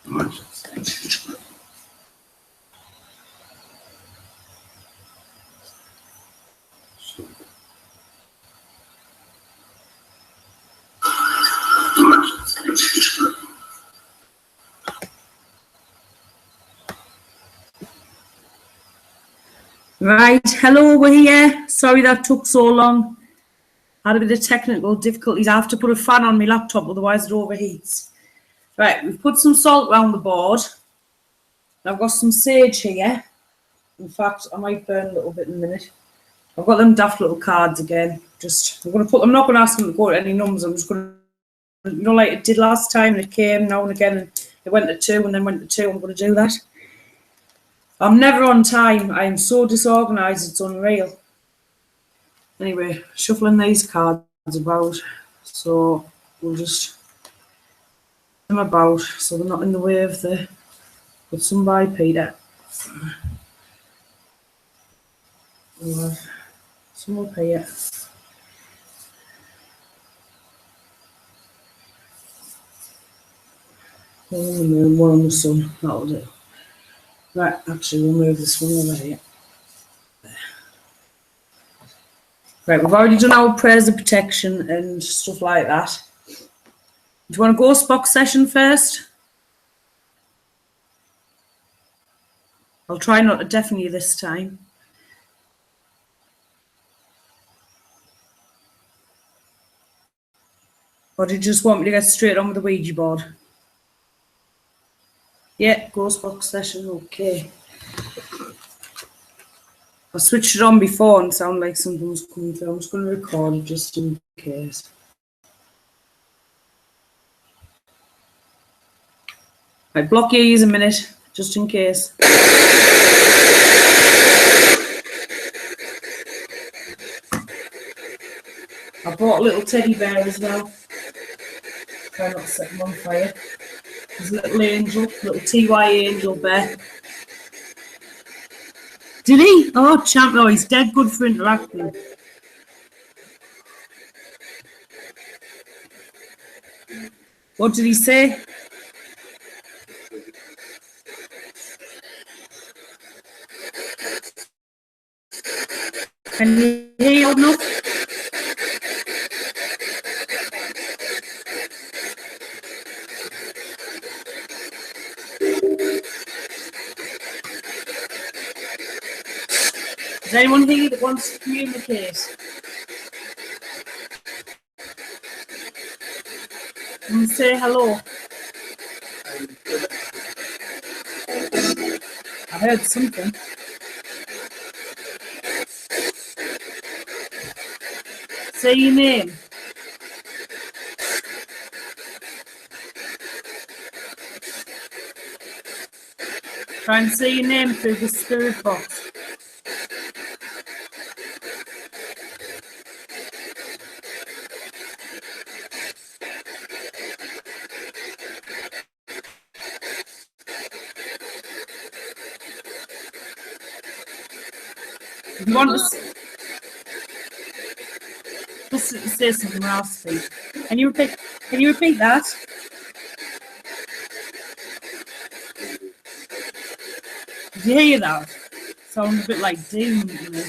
Right, hello, we're here. Sorry that took so long. Had a bit of technical difficulties. I have to put a fan on my laptop, otherwise it overheats. Right, we've put some salt around the board. I've got some sage here. In fact, I might burn a little bit in a minute. I've got them daft little cards again. I'm not going to ask them to go to any numbers. I'm just going to, you know, like it did last time, and it came now and again, and it went to 2 and then went to 2. I'm going to do that. I'm never on time. I'm so disorganised, it's unreal. Anyway, shuffling these cards about, so we'll just put them about so they're not in the way of the. Put some by Peter. We'll have some up here. One on the moon, one on the sun. That'll do. Right, actually, we'll move this one over here. Right, we've already done our prayers of protection and stuff like that. Do you want a ghost box session first? I'll try not to deafen you this time. Or do you just want me to get straight on with the Ouija board? Yeah, ghost box session, okay. I switched it on before and it sounded like something was coming through. I'm just going to record it just in case. Right, block your ears a minute, just in case. I bought a little teddy bear as well. Try not to set him on fire. There's a little angel, little TY angel bear. Did he? Oh, champ, no, he's dead good for interacting. What did he say? Can you hear enough? Is there anyone here that wants to communicate? And say hello. I heard something. Say your name. Try and say your name through the spirit box. If you want to just say something else, please. Can you repeat that? Did you hear that? Sounds a bit like doom, you know.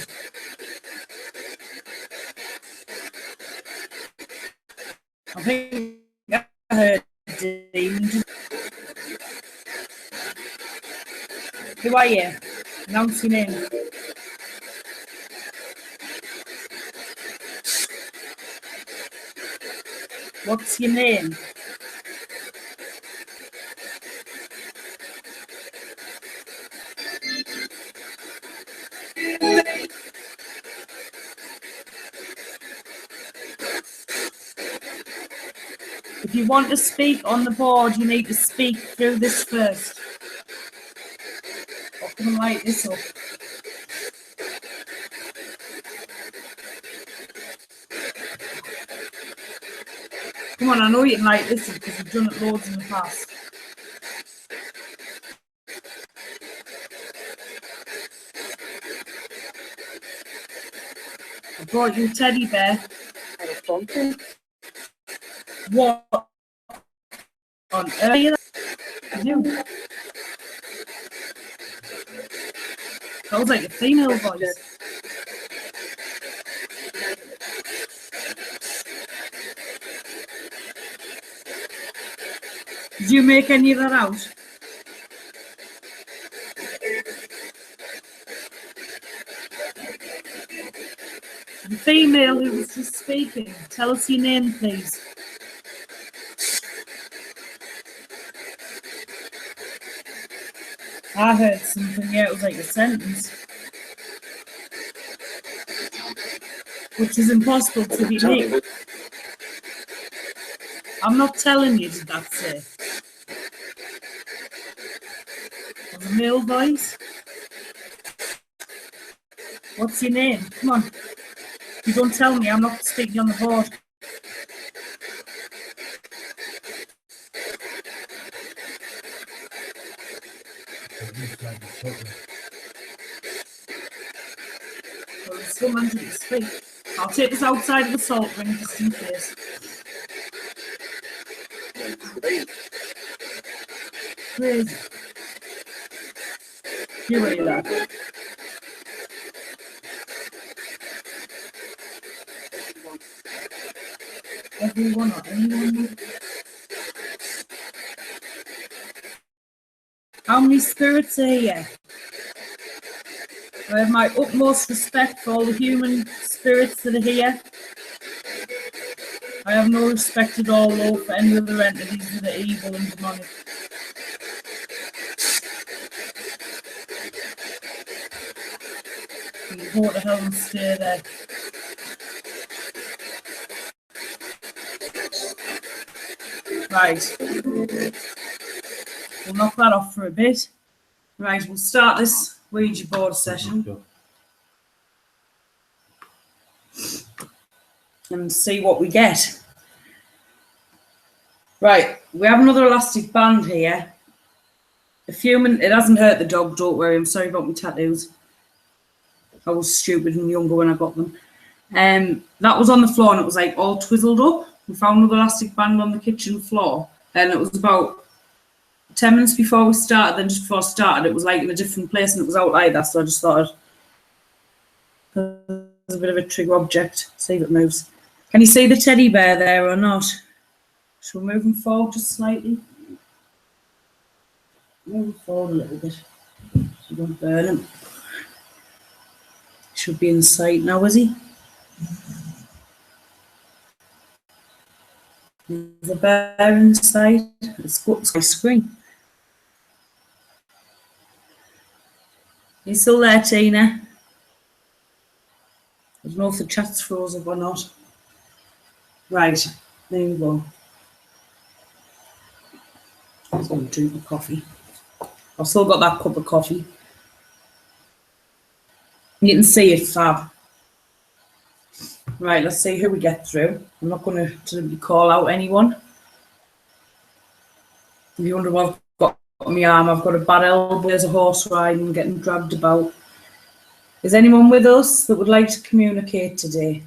I think I heard demon. Who are you? Announce your name. What's your name? If you want to speak on the board, you need to speak through this first. I'm going to light this up. Come on, I know you can light this up because you've done it loads in the past. I brought you a teddy bear. What on earth? You. That was like a female voice. Did you make any of that out? The female who was just speaking, tell us your name, please. I heard something, yeah, it was like a sentence. Which is impossible to be made. I'm not telling you, did that say? It was a male voice. What's your name? Come on. If you don't tell me, I'm not speaking on the board. Well, there's someone to speak. I'll take this outside of the salt ring just in case. Crazy. You really love. Everyone or anyone? How many spirits are here? I have my utmost respect for all the human spirits that are here. I have no respect at all, though, for any other entities that are evil and demonic. You go to hell and stay there. Right. We'll knock that off for a bit. Right, we'll start this Ouija board session and see what we get. Right, we have another elastic band here. It hasn't hurt the dog, don't worry. I'm sorry about my tattoos. I was stupid and younger when I got them. That was on the floor and it was like all twizzled up. We found another elastic band on the kitchen floor and it was about 10 minutes before we started, then just before I started, it was like in a different place and it was out like that, so I just thought it was a bit of a trigger object, see if it moves. Can you see the teddy bear there or not? Should we move him forward just slightly? Move him forward a little bit, so we don't burn him. Should be in sight now, is he? There's a bear inside. It's got my screen. You still there, Tina? I don't know if the chat's frozen or not. Right, there you go. I'm going to drink the coffee. I've still got that cup of coffee. You can see it, fab. Right, let's see who we get through. I'm not going to call out anyone. If you wonder what I've got on my arm, I've got a bad elbow, there's a horse riding, getting dragged about. Is anyone with us that would like to communicate today?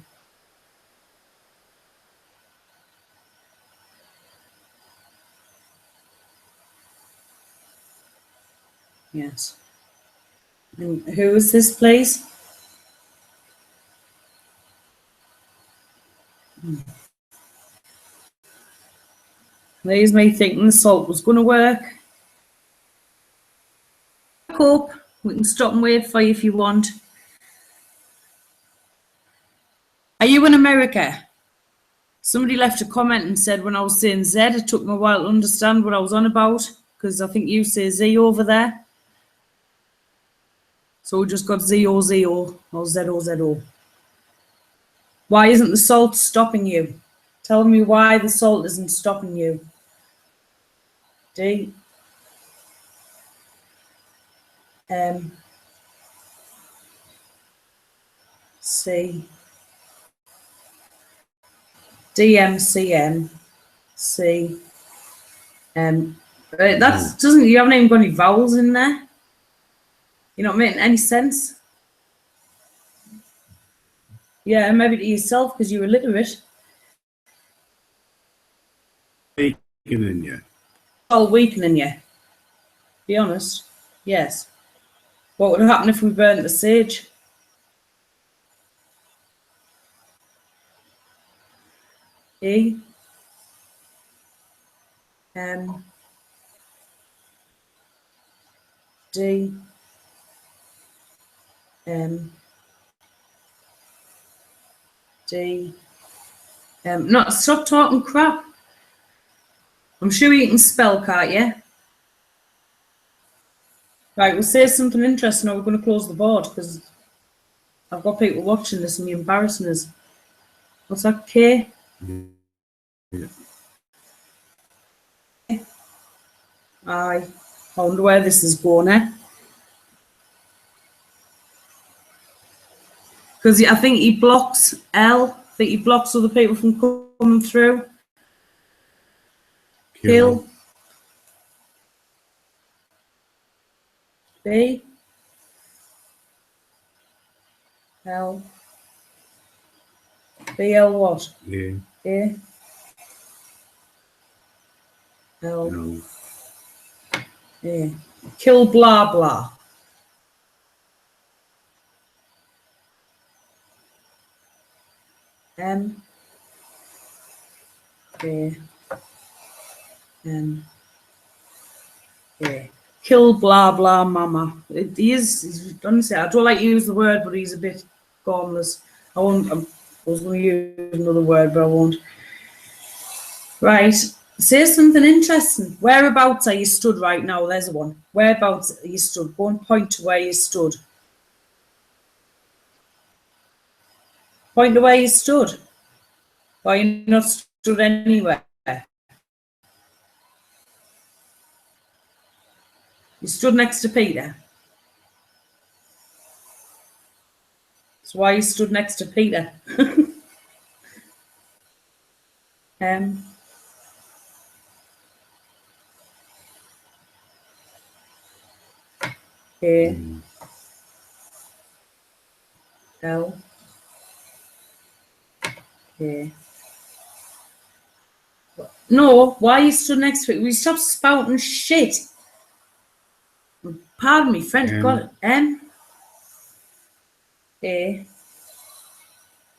Yes. And who is this, please? There's me thinking the salt was going to work. Up. We can stop and wait for you if you want. Are you in America? Somebody left a comment and said when I was saying Z, it took me a while to understand what I was on about, because I think you say Z over there. So we just got Z-O-Z-O or Z-O-Z-O. Why isn't the salt stopping you? Tell me why the salt isn't stopping you. D. M. C. D. M. C. M. C. M. That doesn't. You haven't even got any vowels in there. You're not making any sense. Yeah, maybe to yourself because you're illiterate. Weakening you. All weakening you. Be honest. Yes. What would happen if we burnt the sage? E M D M D M. No, stop talking crap. I'm sure you can spell, can't you? Right, we'll say something interesting or we're going to close the board because I've got people watching this and you're embarrassing us. What's that, K? Yeah. I wonder where this is going, eh? Because I think he blocks L. I think he blocks other people from coming through. Kill. B. L. B. L. What? Yeah. A. L. No. A. Kill blah blah. M. A. M. A. Kill blah blah mama. He's honestly, I don't like to use the word, but he's a bit gormless. I was going to use another word, but I won't. Right. Say something interesting. Whereabouts are you stood right now? There's one. Whereabouts are you stood? Go and point to where you stood. Point to where you stood. Or you're not stood anywhere. You stood next to Peter. That's why you stood next to Peter. M. A. L. A. No, why you stood next to it? Will you stop spouting shit? Pardon me, French. Got it. M. A.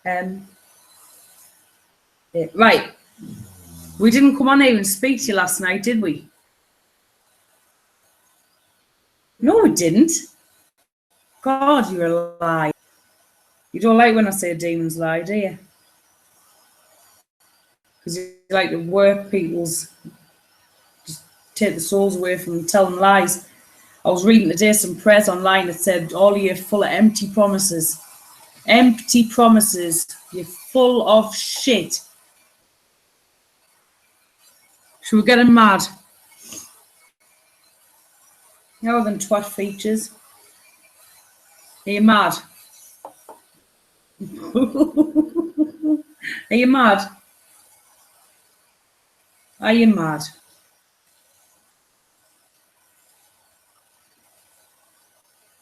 M. A. Right. We didn't come on here and speak to you last night, did we? No, we didn't. God, you're a lie. You don't like when I say demons lie, do you? Because you like to work people's, just take the souls away from them, tell them lies. I was reading today some prayers online that said, all of you are full of empty promises. Empty promises. You're full of shit. Should we get him mad? No, them twat features. Are you mad? Are you mad? Are you mad?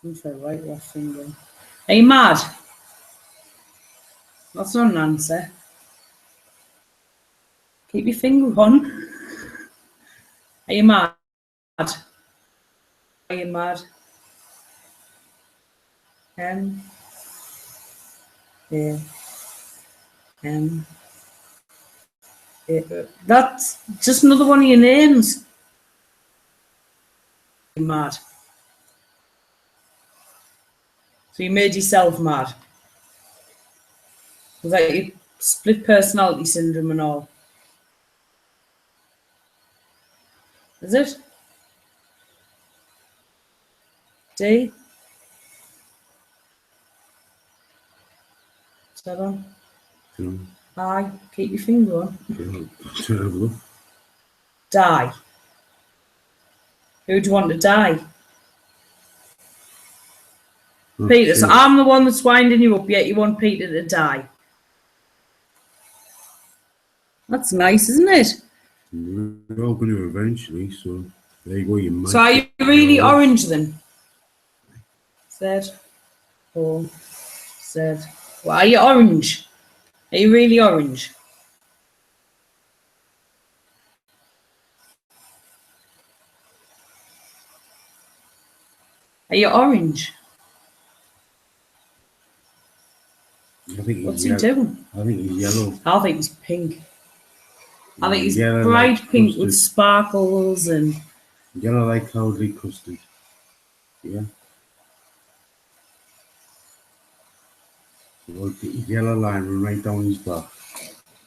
I'm for right left finger. Are you mad? That's not an answer. Keep your finger on. Are you mad? Are you mad? M. A. M. A. That's just another one of your names. You're mad. So you made yourself mad. Was that your split personality syndrome and all? Is it? D? Is that on? No. I. Keep your finger on. Have a look. Die. Who do you want to die? Peter. So I'm the one that's winding you up, yet you want Peter to die. That's nice, isn't it? We're all going to eventually, so there you go. You might. So are you really orange then? Z. O. Z. Well, are you orange? Are you really orange? Are you orange? I think he's What's he yellow. doing? I think he's yellow. I think he's pink. I think he's Yellow bright like pink custard. with sparkles and... Yellow like cowardly custard. Yeah. So we'll get his yellow line run right down his back.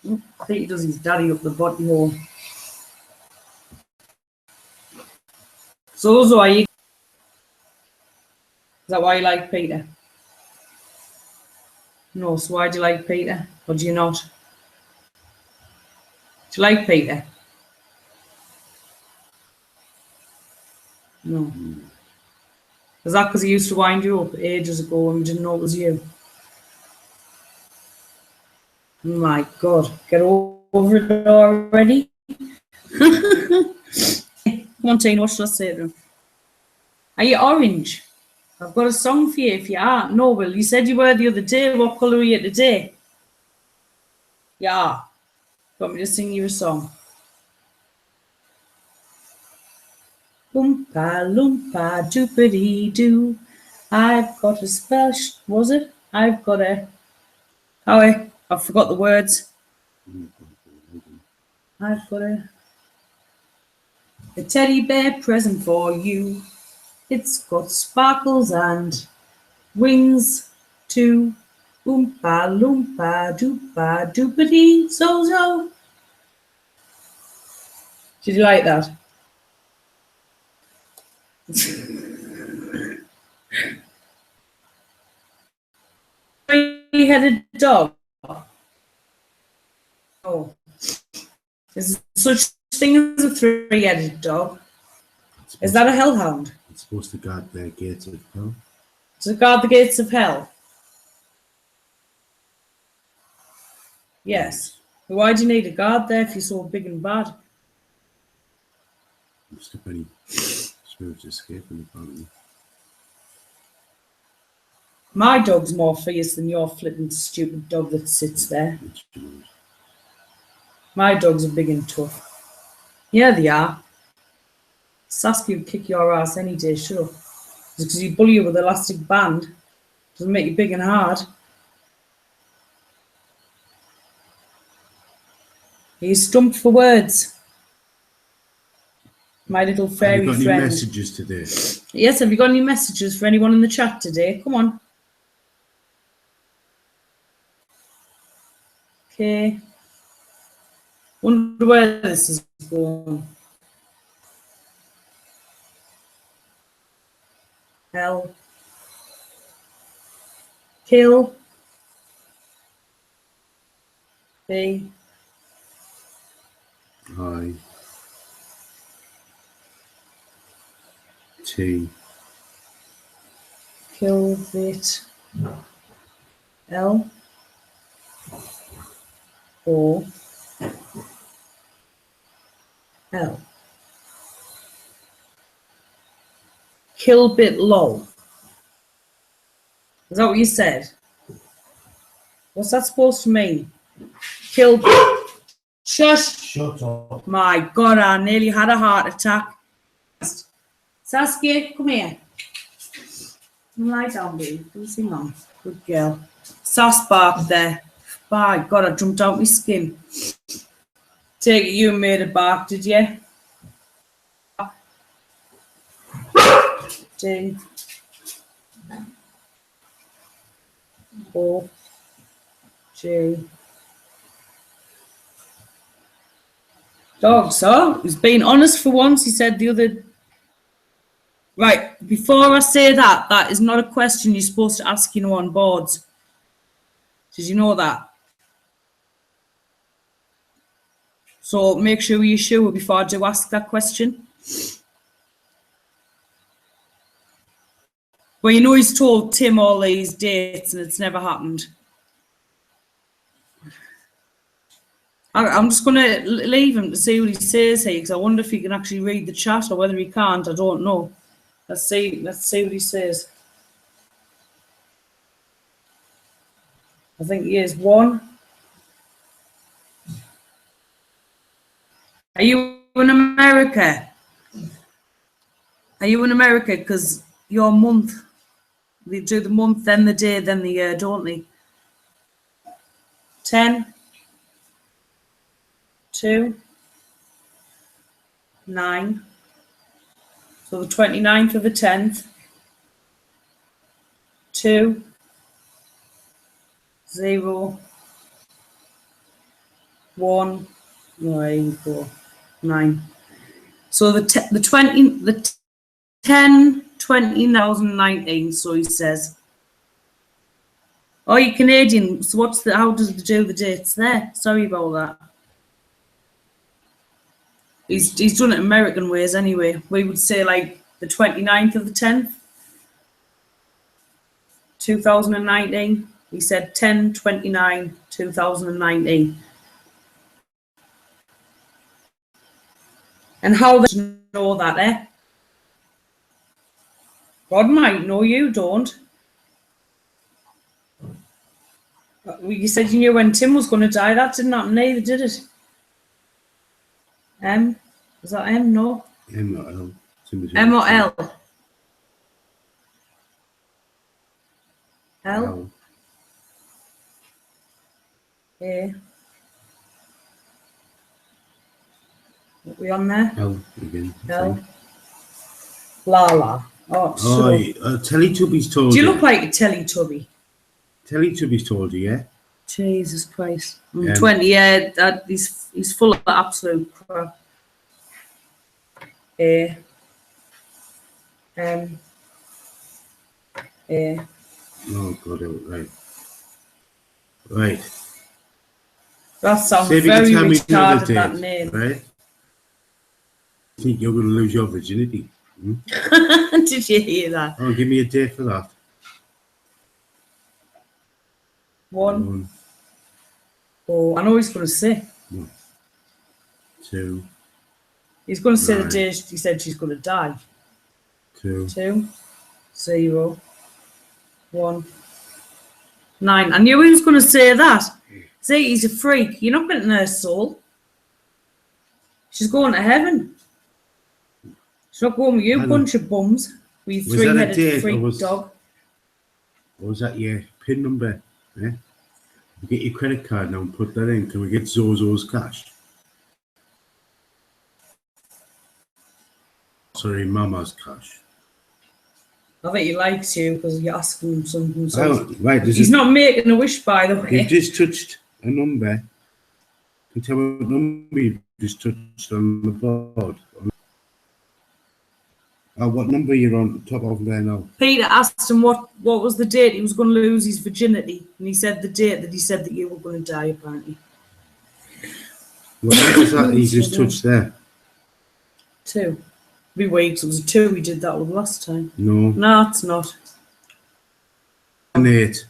I think he does his daddy up the body hole. Zozo, are you... Is that why you like Peter? No, so why do you like Peter? Or do you not? Do you like Peter? No. Is that because he used to wind you up ages ago and we didn't know it was you? My God, get over it already. Come on, Tina, what should I say to him? Are you orange? I've got a song for you if you are. No, well, you said you were the other day. What colour are you today? Yeah. Want me to sing you a song? Loompa, loompa, doopity-doo. I've got a spell. Was it? I've got a... Oh, I forgot the words. I've got a teddy bear present for you. It's got sparkles and wings too. Oompa loompa doopa doopity Zozo. Did you like that? Three-headed dog. Oh, is such thing as a three-headed dog? Is that a hellhound? It's supposed to guard the gates of hell. To guard the gates of hell? Yes. Why do you need a guard there if you're so big and bad? Stop any spirits escaping apparently. My dog's more fierce than your flipping stupid dog that sits there. My dogs are big and tough. Yeah, they are. Saskia would kick your ass any day, sure. Just because you bully you with an elastic band doesn't make you big and hard. Are you stumped for words? My little fairy have you got friend. any messages today? Yes, have you got any messages for anyone in the chat today? Come on. Okay. Wonder where this is going. Hell. Kill. B. I. T. Kill it. L. O. L. Kill bit lol. Is that what you said? What's that supposed to mean? Kill bit. Shush. Shut up. My God, I nearly had a heart attack. Saskia, come here. Lie down, baby. Don't sing on. Good girl. Sass bark there. My God, I jumped out my skin. Take it you made a bark, did you? D. O. J. Dog, so he's being honest for once. He said the other... Right, before I say that, that is not a question you're supposed to ask, on boards. Did you know that? So make sure you're sure before I do ask that question. Well, he's told Tim all these dates and it's never happened. I'm just going to leave him to see what he says here, because I wonder if he can actually read the chat or whether he can't. I don't know. Let's see what he says. I think he is one. Are you in America? Are you in America? Because your month. They do the month, then the day, then the year, don't they? 10, 2, 9. So the 29th of the 10th. 2, 0, 1, 9. So the 10, 2019. So he says, "Oh, you're Canadian. So what's the? How does it do the dates there? Sorry about that." He's done it American ways anyway. We would say like the 29th of the 10th, 2019. He said 10/29, 2019. And how does you know that, eh? God might know, you don't. You said you knew when Tim was going to die. That didn't happen either, did it? M? Was that M? No. M or L. M or L? L? A. What are we on there? L again. L. Lala. Oh, Teletubbies told do you. you look like a Teletubby? Teletubbies told you, yeah? Jesus Christ. I'm 20, yeah, he's full of absolute crap. A. M. A. Oh, God, right. Right. That sounds See if you very can tell me the other retarded, that date, name. right? I think you're going to lose your virginity. Did you hear that? Oh, give me a date for that. 1. Oh, I know he's going to say. 1, 2. He's going to say 9. the day he said she's going to die. 2. 2, 0, 1, 9. I knew he was going to say that. See, he's a freak. You're not getting her soul. She's going to heaven. She's not going with you, bunch of bums. With your three-headed freak dog. Or was that your PIN number? Yeah? You get your credit card now and put that in. Can we get Zozo's cash? Sorry, Mama's cash. I think he likes you because you're asking him something. Oh, right, he's not making a wish, by the way. You've just touched a number. Can you tell me what number you just touched on the board? What number you're on top of there now? Peter asked him what was the date he was going to lose his virginity, and he said the date that he said that you were going to die, apparently. What was that he just touched there? 2. Be weeks. It was a 2 we did that with last time. No. No, it's not. 8.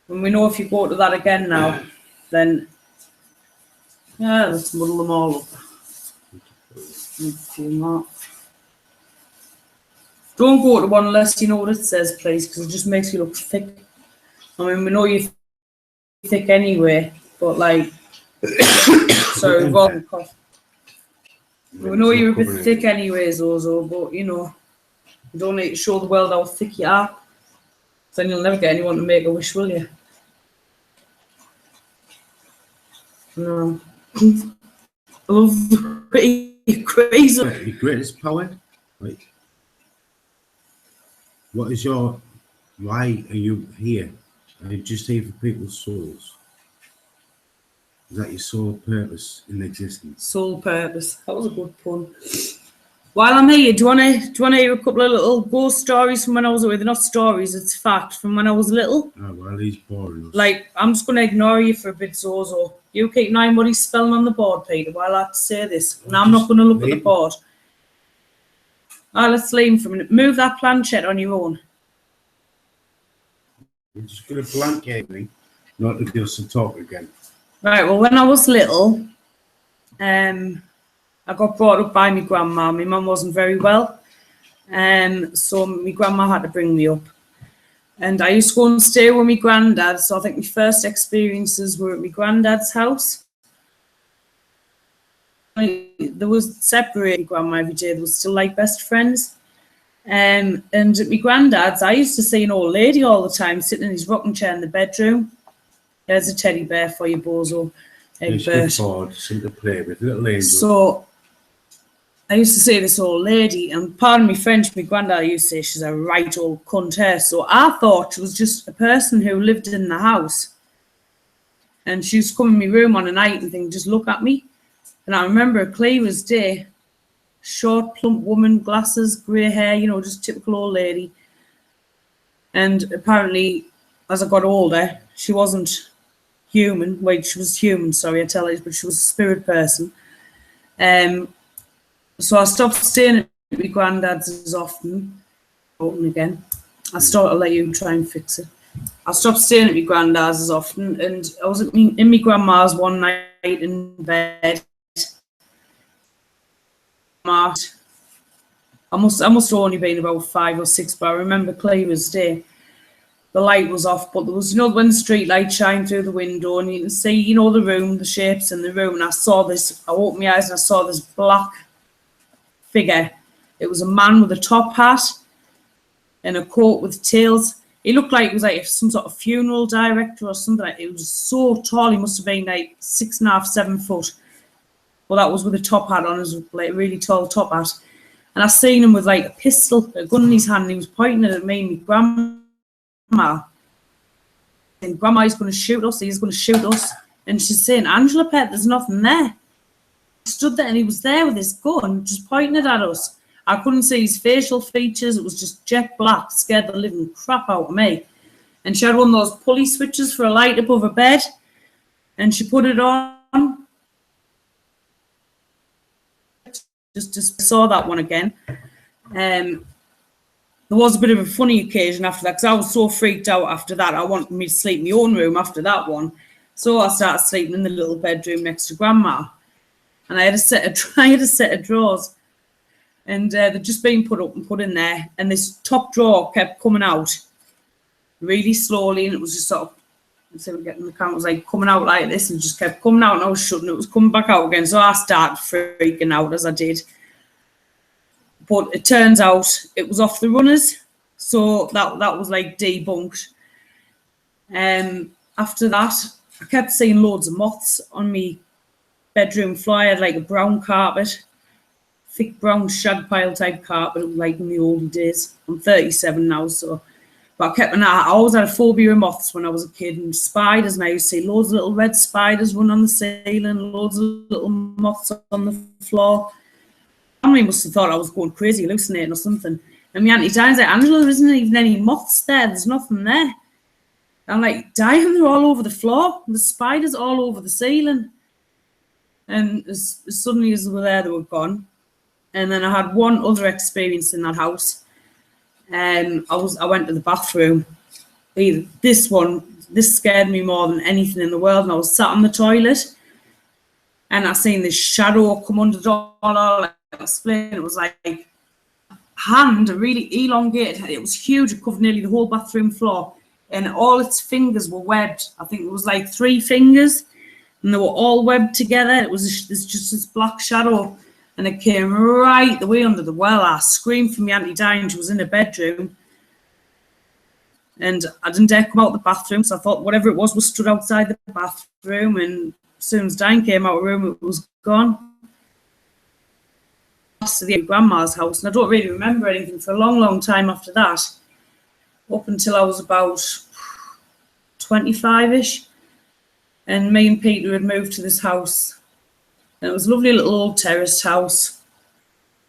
And we know if you go to that again now, then yeah, let's muddle them all up. A few more. Don't go to one unless you know what it says, please, because it just makes you look thick. I mean, we know you're thick anyway, but like, sorry, wrong cough. We know you're a bit thick anyway, Zozo, but you know, you don't need to show the world how thick you are. Then you'll never get anyone to make a wish, will you? No. I love the way you're crazy. Your greatest power? Right. What is your... Why are you here? Are you just here for people's souls? Is that your sole purpose in existence? Sole purpose. That was a good pun. While I'm here, do you want to hear a couple of little ghost stories from when I was away? They're not stories, it's fact. From when I was little. Oh, well, he's boring us. Like, I'm just going to ignore you for a bit, Zozo. You keep an eye on what he's spelling on the board, Peter, while I have to say this. And I'm not going to look at the board. Let's leave him for a minute. Move that planchette on your own. I'm just going to blanket me, not to do some talk again. Right, well, when I was little, I got brought up by my grandma. My mum wasn't very well, so my grandma had to bring me up. And I used to go and stay with my granddad, so I think my first experiences were at my granddad's house. There was separated grandma every day. They were still like best friends. And at my granddad's, I used to see an old lady all the time sitting in his rocking chair in the bedroom. There's a teddy bear for you, Bozo. Something to play with, little angel. So I used to see this old lady, and pardon me French, my granddad used to say she's a right old cunt her. So I thought she was just a person who lived in the house. And she used to come in my room on a night and think, just look at me. And I remember a clear as day, short, plump woman, glasses, grey hair, you know, just typical old lady. And apparently, as I got older, she wasn't human. Wait, she was human, sorry, I tell you, but she was a spirit person. So I stopped staying at my granddad's as often. Open again. I'll let you try and fix it. I stopped staying at my granddad's as often, and I was in my grandma's one night in bed. I must have only been about 5 or 6, but I remember clear as day. The light was off, but there was, you know, when the street light shined through the window and you can see, you know, the room, the shapes in the room. And I opened my eyes and I saw this black figure. It was a man with a top hat and a coat with tails. He looked like he was like some sort of funeral director or something. It was so tall. He must have been like 6.5, 7 foot. Well, that was with a top hat on, his like a really tall top hat. And I seen him with like a pistol, a gun in his hand. And he was pointing it at me and my grandma. And Grandma's going to shoot us. He's going to shoot us. And she's saying, Angela, pet, there's nothing there. He stood there and he was there with his gun, just pointing it at us. I couldn't see his facial features. It was just jet black, scared the living crap out of me. And she had one of those pulley switches for a light above her bed. And she put it on. Just saw that one again. There was a bit of a funny occasion after that because I was so freaked out after that. I wanted me to sleep in my own room after that one. So I started sleeping in the little bedroom next to Grandma. And I had a set of drawers. And they'd just been put up and put in there. And this top drawer kept coming out really slowly. And it was just sort of, let's see if we get in the camera, it was like coming out like this and just kept coming out. And I was shutting, it was coming back out again. So I started freaking out as I did. But it turns out it was off the runners. So that was like debunked. After that, I kept seeing loads of moths on my bedroom floor. I had like a brown carpet. Thick brown shag pile type carpet, like in the old days. I'm 37 now, so. But I always had a phobia of moths when I was a kid, and spiders, and I used to see loads of little red spiders run on the ceiling, loads of little moths on the floor. Family must have thought I was going crazy, hallucinating or something. And my auntie Diane's like, Angela, there isn't even any moths there, there's nothing there. I'm like, Diane, they're all over the floor, the spiders all over the ceiling. And as suddenly as they were there, they were gone. And then I had one other experience in that house. I went to the bathroom. This scared me more than anything in the world. And I was sat on the toilet, and I seen this shadow come under the door. Like, it was like a hand, really elongated. It was huge. It covered nearly the whole bathroom floor, and all its fingers were webbed. I think it was like 3 fingers, and they were all webbed together. It was just this black shadow. And it came right the way under the well. I screamed for my Auntie Diane. She was in her bedroom. And I didn't dare come out the bathroom, so I thought whatever it was stood outside the bathroom. And as soon as Diane came out of the room, it was gone. To the Grandma's house. And I don't really remember anything for a long, long time after that. Up until I was about 25-ish. And me and Peter had moved to this house. And it was a lovely little old terraced house.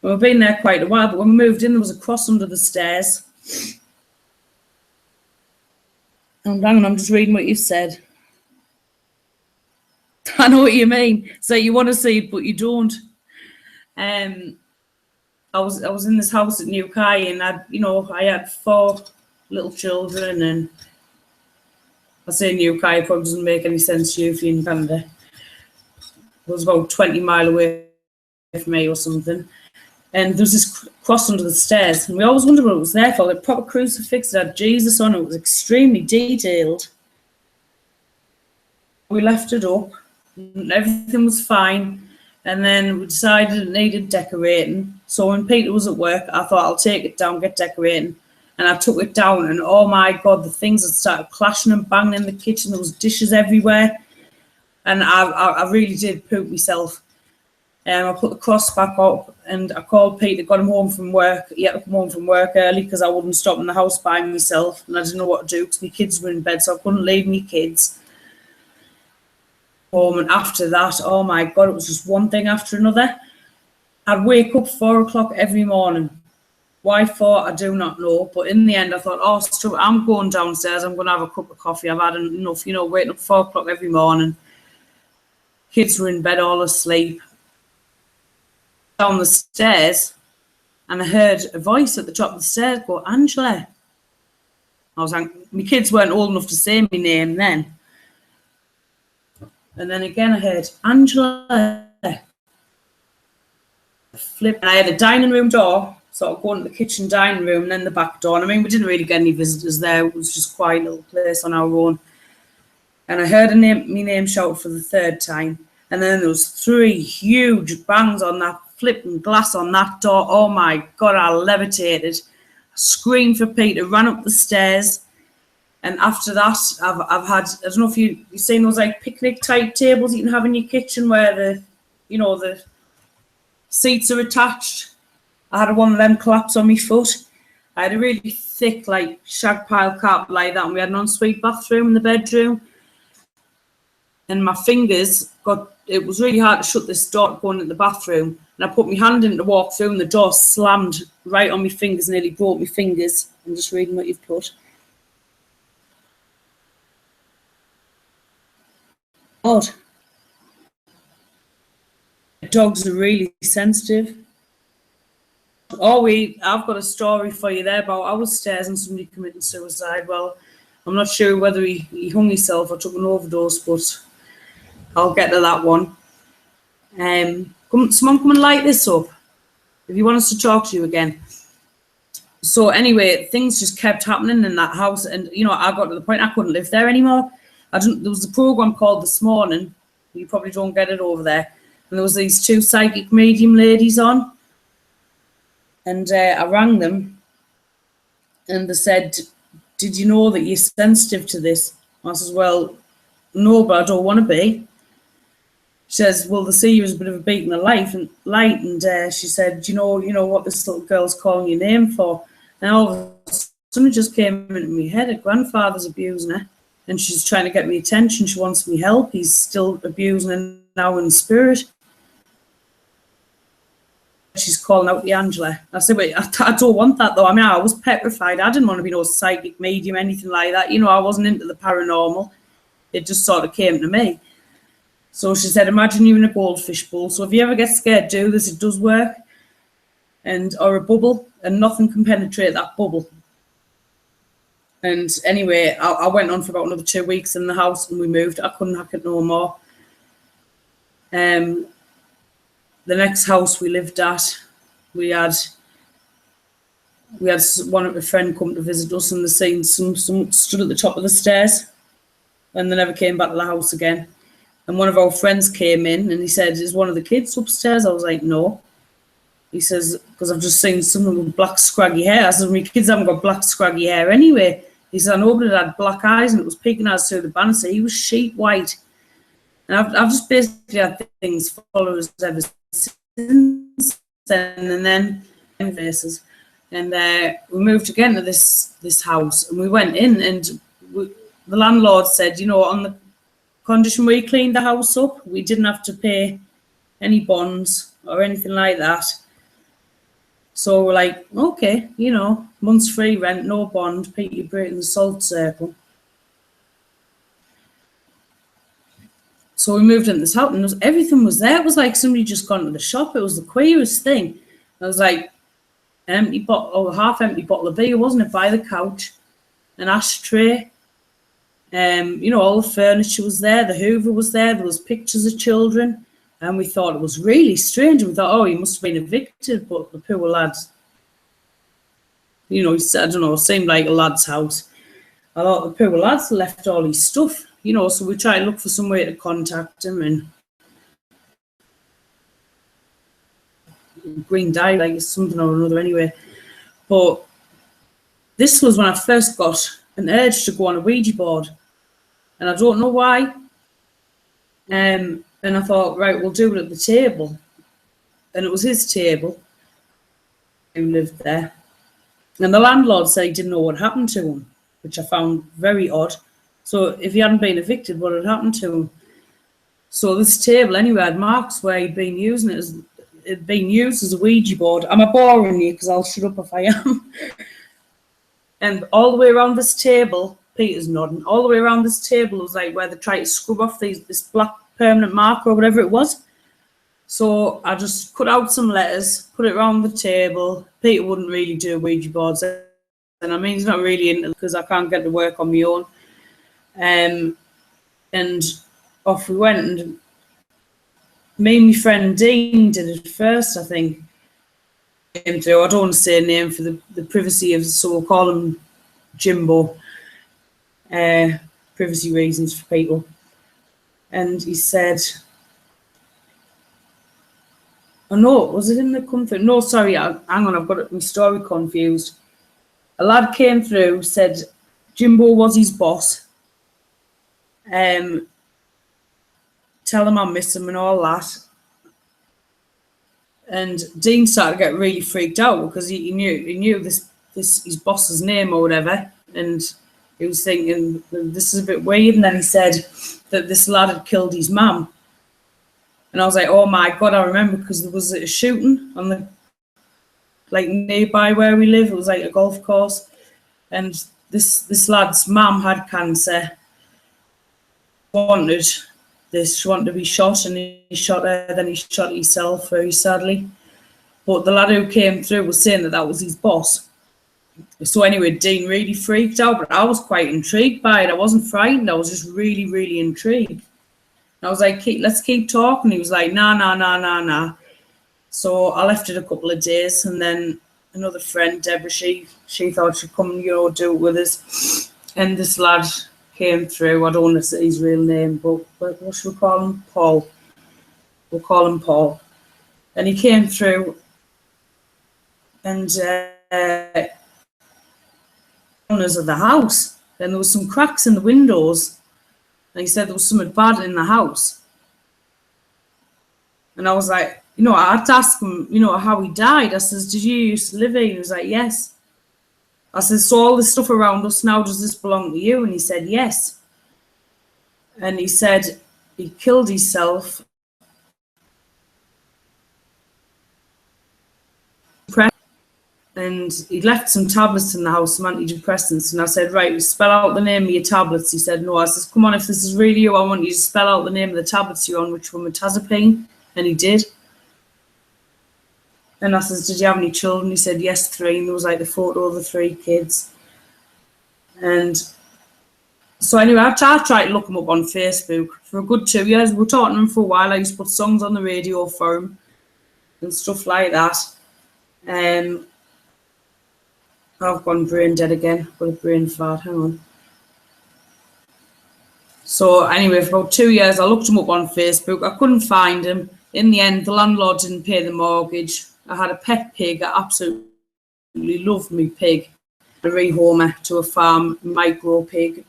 We've been there quite a while, but when we moved in, there was a cross under the stairs. And hang on, I'm just reading what you said. I know what you mean. So you want to see it, but you don't. I was in this house at Newquay, and I had 4 little children, and I say Newquay, it probably doesn't make any sense to you if you're in Canada. It was about 20 miles away from me or something. And there was this cross under the stairs. And we always wondered what it was there for. Like proper crucifix that had Jesus on it. It was extremely detailed. We left it up. And everything was fine. And then we decided it needed decorating. So when Peter was at work, I thought I'll take it down, get decorating. And I took it down, and oh my God, the things had started clashing and banging in the kitchen. There was dishes everywhere. And I really did poop myself. I put the cross back up, and I called Peter, got him home from work. He had to come home from work early because I wouldn't stop in the house by myself. And I didn't know what to do because my kids were in bed, so I couldn't leave my kids home. And after that, oh my God, it was just one thing after another. I'd wake up 4 o'clock every morning. Why for, I do not know. But in the end, I thought, oh, I'm going downstairs. I'm going to have a cup of coffee. I've had enough, waiting up 4 o'clock every morning. Kids were in bed all asleep. Down the stairs, and I heard a voice at the top of the stairs go, Angela. I was like, my kids weren't old enough to say my name then. And then again, I heard, Angela. Flip, and I had a dining room door, so I'd go into the kitchen dining room and then the back door. And I mean, we didn't really get any visitors there. It was just a quiet little place on our own. And I heard my name shouted for the third time. And then there was 3 huge bangs on that flipping glass on that door. Oh my God, I levitated. I screamed for Peter, ran up the stairs. And after that, I've had, I don't know if you've seen those like picnic type tables you can have in your kitchen where the seats are attached. I had one of them collapse on my foot. I had a really thick, like, shag pile carpet like that, and we had an ensuite bathroom in the bedroom. And my fingers it was really hard to shut this door going into the bathroom. And I put my hand in to walk through, and the door slammed right on my fingers, nearly broke my fingers. I'm just reading what you've put. God. Dogs are really sensitive. I've got a story for you there about our stairs and somebody committing suicide. Well, I'm not sure whether he hung himself or took an overdose, but I'll get to that one. Someone come and light this up if you want us to talk to you again. So anyway, things just kept happening in that house, and I got to the point I couldn't live there anymore. There was a program called This Morning. You probably don't get it over there. And there was these 2 psychic medium ladies on. And I rang them. And they said, did you know that you're sensitive to this? I says, well, no, but I don't want to be. She says, well, they see you as a bit of a beacon of light. And she said, do you know what this little girl's calling your name for? And all of a sudden it just came into my head. Her grandfather's abusing her. And she's trying to get me attention. She wants me help. He's still abusing her now in spirit. She's calling out to Angela. I said, wait, I don't want that though. I mean, I was petrified. I didn't want to be no psychic medium, anything like that. I wasn't into the paranormal. It just sort of came to me. So she said, imagine you're in a goldfish bowl. So if you ever get scared, do this. It does work. Or a bubble, and nothing can penetrate that bubble. And anyway, I went on for about another 2 weeks in the house, and we moved. I couldn't hack it no more. The next house we lived at, we had one of a friend come to visit us, and they seen some stood at the top of the stairs, and they never came back to the house again. And one of our friends came in, and he said, is one of the kids upstairs? I was like, no. He says, because I've just seen someone with black scraggy hair. I said, my kids haven't got black scraggy hair anyway. He said, I know, but it had black eyes, and it was peeking out through the banister. He was sheet white. And I've just basically had things follow us ever since then, and then faces. And we moved again to this house, and we went in, and the landlord said, on the condition we cleaned the house up, we didn't have to pay any bonds or anything like that. So we're like, okay, month's free rent, no bond, Peter breaking the salt circle. So we moved in this house, and everything was there. It was like somebody just gone to the shop. It was the queerest thing. I was like, half-empty bottle of beer, wasn't it, by the couch, an ashtray. All the furniture was there. The Hoover was there. There was pictures of children. And we thought it was really strange. And we thought, he must have been evicted. But the poor lad, I don't know, it seemed like a lad's house. I thought the poor lad's left all his stuff. So we tried to look for some way to contact him, and green dye, like something or another anyway. But this was when I first got an urge to go on a Ouija board. And I don't know why. And I thought, right, we'll do it at the table. And it was his table who lived there. And the landlord said he didn't know what happened to him, which I found very odd. So if he hadn't been evicted, what had happened to him? So this table anyway had marks where he'd been using it as it'd been used as a Ouija board. Am I boring you? Because I'll shut up if I am. And all the way around this table, Peter's nodding, all the way around this table was like where they tried to scrub off this black permanent marker or whatever it was. So I just cut out some letters, put it around the table. Peter wouldn't really do Ouija boards. And I mean, he's not really into it because I can't get to work on my own. And off we went. And me and my friend Dean did it first, I think. I don't want to say a name for the privacy of, so we'll call him Jimbo. Privacy reasons for people. And he said, oh no, was it in the comfort? No, sorry, hang on, I've got my story confused. A lad came through, said Jimbo was his boss. Tell him I miss him and all that. And Dean started to get really freaked out because he knew this his boss's name or whatever, and he was thinking this is a bit weird. And then he said that this lad had killed his mum, and I was like, oh my god, I remember because there was a shooting on the like nearby where we live. It was like a golf course, and this lad's mum had cancer. She wanted to be shot, and he shot her, then he shot himself very sadly. But the lad who came through was saying that was his boss. So anyway, Dean really freaked out, but I was quite intrigued by it. I wasn't frightened, I was just really, really intrigued. And I was like, let's keep talking. He was like, nah. So I left it a couple of days, and then another friend, Deborah, she thought she'd come, do it with us. And this lad came through. I don't want to say his real name, but what should we call him? Paul. We'll call him Paul. And he came through, and owners of the house. Then there was some cracks in the windows, and he said there was something bad in the house. And I was like, I had to ask him, how he died. I says, did you used to live here? He was like, yes. I said, so all this stuff around us now, does this belong to you? And he said, yes. And he said he killed himself. And he left some tablets in the house, some antidepressants. And I said, right, spell out the name of your tablets. He said, no. I said, come on, if this is really you, I want you to spell out the name of the tablets you're on, which were metazapine. And he did. And I said, did you have any children? He said, yes, 3. And there was like the photo of the 3 kids. And so anyway, I tried to look him up on Facebook for a good 2 years. We were talking to him for a while. I used to put songs on the radio for him and stuff like that. I've gone brain dead again. Got a brain fart, hang on. So anyway, for about 2 years, I looked him up on Facebook. I couldn't find him. In the end, the landlord didn't pay the mortgage. I had a pet pig. I absolutely loved my pig. A rehomer to a farm, micro pig,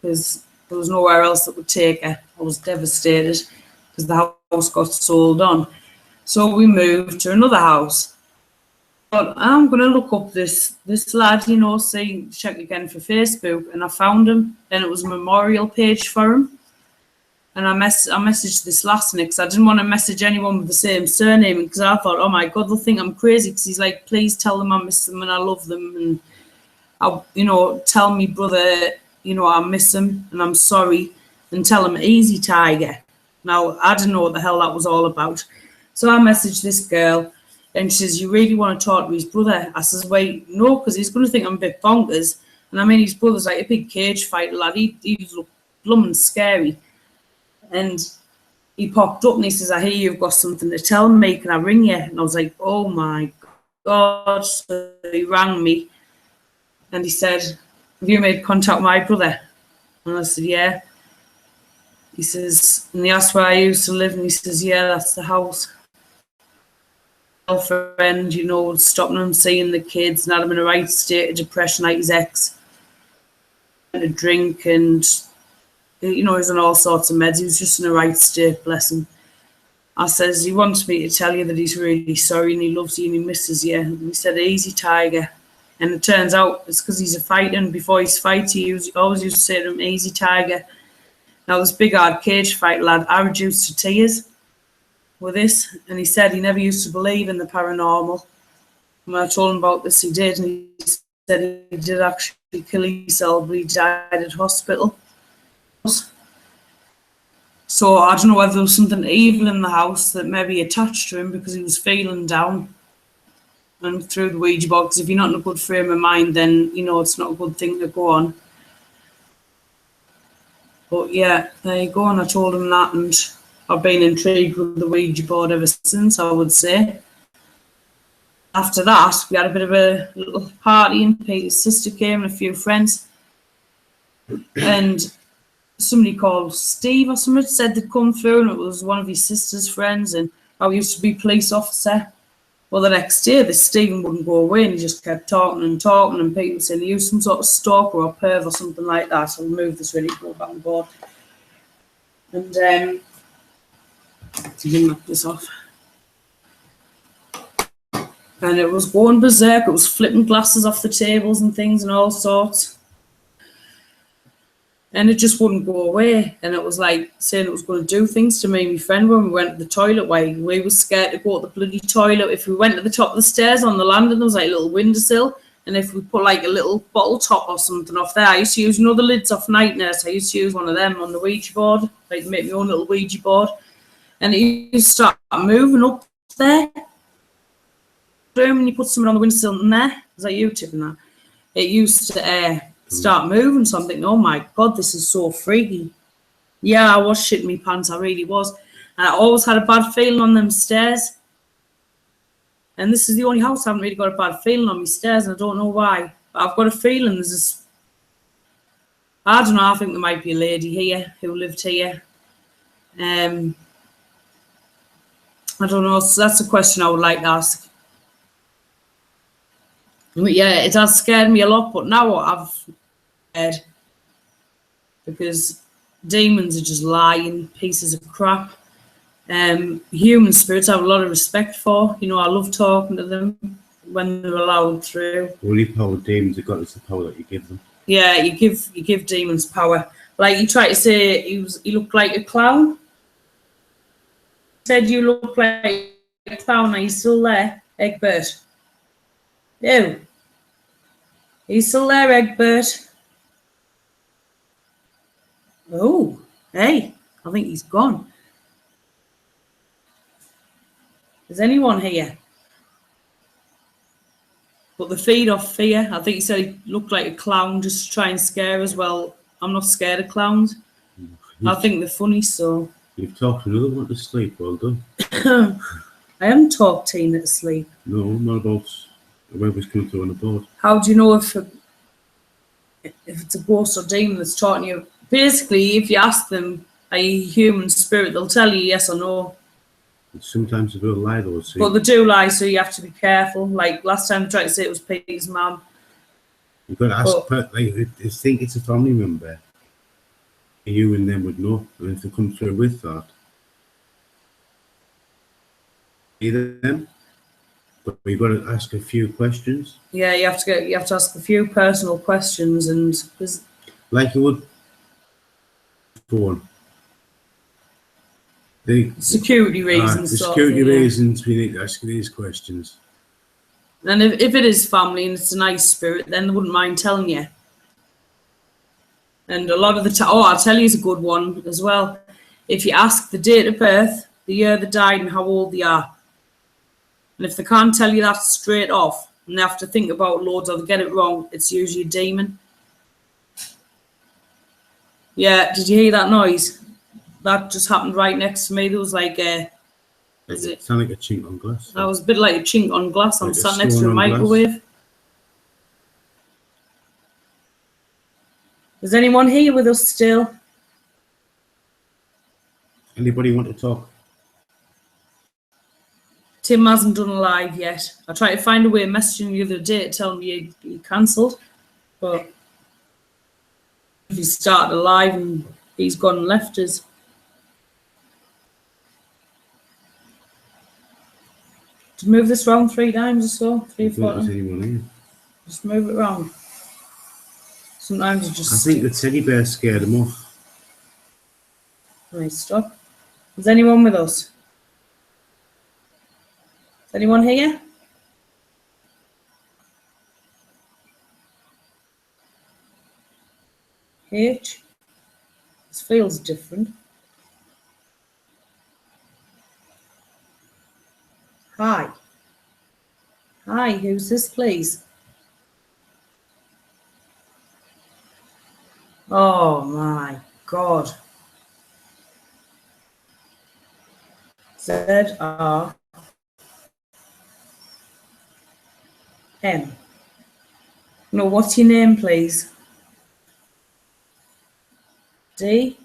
because there was nowhere else that would take her. I was devastated because the house got sold on. So we moved to another house. But I'm going to look up this lad, check again for Facebook, and I found him. Then it was a memorial page for him. And I messaged this last night because I didn't want to message anyone with the same surname because I thought, oh my God, they'll think I'm crazy because he's like, please tell them I miss them and I love them. And, tell me, brother, I miss him and I'm sorry. And tell him, easy, tiger. Now, I didn't know what the hell that was all about. So I messaged this girl and she says, you really want to talk to his brother? I says, wait, no, because he's going to think I'm a bit bonkers. And I mean, his brother's like a big cage fighter lad. He looked blooming scary. And he popped up and he says, I hear you've got something to tell me. Can I ring you? And I was like, oh my God. So he rang me and he said, have you made contact with my brother? And I said, yeah. He says, and he asked where I used to live. And he says, yeah, that's the house. girlfriend, you know, stopping him seeing the kids and had him in a right state of depression like his ex. And a drink and, you know, he was on all sorts of meds. He was just in a right state, bless him. I says, he wants me to tell you that he's really sorry and he loves you and he misses you. And he said, easy, Tiger. And it turns out it's because he's a fighter, and before his fight, he always used to say to him, easy, Tiger. Now, this big hard cage fight lad, I reduced to tears with this, and he said he never used to believe in the paranormal. And when I told him about this, he did, and he said he did actually kill himself, but he died at hospital. So I don't know whether there was something evil in the house that maybe attached to him because he was feeling down. And through the Ouija board, because if you're not in a good frame of mind, then, you know, it's not a good thing to go on. But yeah, there you go, and I told him that, and I've been intrigued with the Ouija board ever since, I would say. After that, we had a bit of a little party, and Peter's sister came and a few friends. And somebody called Steve or something said they'd come through, and it was one of his sister's friends, and I used to be a police officer. Well, the next day, this Stephen wouldn't go away, and he just kept talking, and Peter was saying he was some sort of stalker or perv or something like that. I'll move this ready to go back on board. And to knock this off. And it was going berserk. It was flipping glasses off the tables and things and all sorts. And it just wouldn't go away. And it was like saying it was going to do things to me and my friend when we went to the toilet. We were scared to go to the bloody toilet. If we went to the top of the stairs on the landing, there was like a little windowsill. And if we put like a little bottle top or something off there, I used to use, you know, the lids off Night Nurse. I used to use one of them on the Ouija board, like make my own little Ouija board. And it used to start moving up there. And you put something on the windowsill in there. Was that you tipping that? It used to start moving, so I'm thinking, oh my God, this is so freaky. Yeah, I was shitting my pants, I really was. And I always had a bad feeling on them stairs. And this is the only house I haven't really got a bad feeling on my stairs, and I don't know why. But I've got a feeling there's this, I don't know, I think there might be a lady here who lived here. I don't know, so that's a question I would like to ask. Yeah, it has scared me a lot, but now I've scared because demons are just lying pieces of crap. Human spirits I have a lot of respect for. You know, I love talking to them when they're allowed through. The only power demons have got is the power that you give them. Yeah, you give demons power. Like you tried to say he looked like a clown. Said you look like a clown. Are you still there, Egbert? Ew. He's still there, Egbert. Oh, hey, I think he's gone. Is anyone here? But the feed off fear. I think he said he looked like a clown just to try and scare us. Well, I'm not scared of clowns. I think they're funny, so. You've talked another one to sleep, well done. I haven't talked Tina to sleep. No, not about whoever's coming through on the board. How do you know if it's a ghost or demon that's talking to you? Basically, if you ask them, are you a human spirit, they'll tell you yes or no. And sometimes they will lie though. See? But they do lie, so you have to be careful. Like last time I tried to say it was Pete's mum. You've got to ask, like, I think it's a family member. You and them would know, and if they come through with that, either them. But we've got to ask a few questions. Yeah, you have to ask a few personal questions, and like you would phone. The security reasons. The security reasons we need to ask these questions. And if it is family and it's a nice spirit, then they wouldn't mind telling you. And a lot of the time, I'll tell you is a good one as well. If you ask the date of birth, the year they died, and how old they are. And if they can't tell you that straight off, and they have to think about loads or they get it wrong, it's usually a demon. Yeah, did you hear that noise? That just happened right next to me. There was like a... It sounded like a chink on glass. That was a bit like a chink on glass. I'm like sat next to a microwave. Glass. Is anyone here with us still? Anybody want to talk? Tim hasn't done a live yet. I tried to find a way of messaging the other day to tell me he cancelled, but if he started a live and he's gone and left us. To move this round 3 times or so, 3 or 4 times. Anyone here? Just move it around. Sometimes it just. I think the teddy bear scared him off. Right, stop. Is anyone with us? Is anyone here? H. This feels different. Hi. Hi, who's this, please? Oh my God. ZRM. No, what's your name, please? D.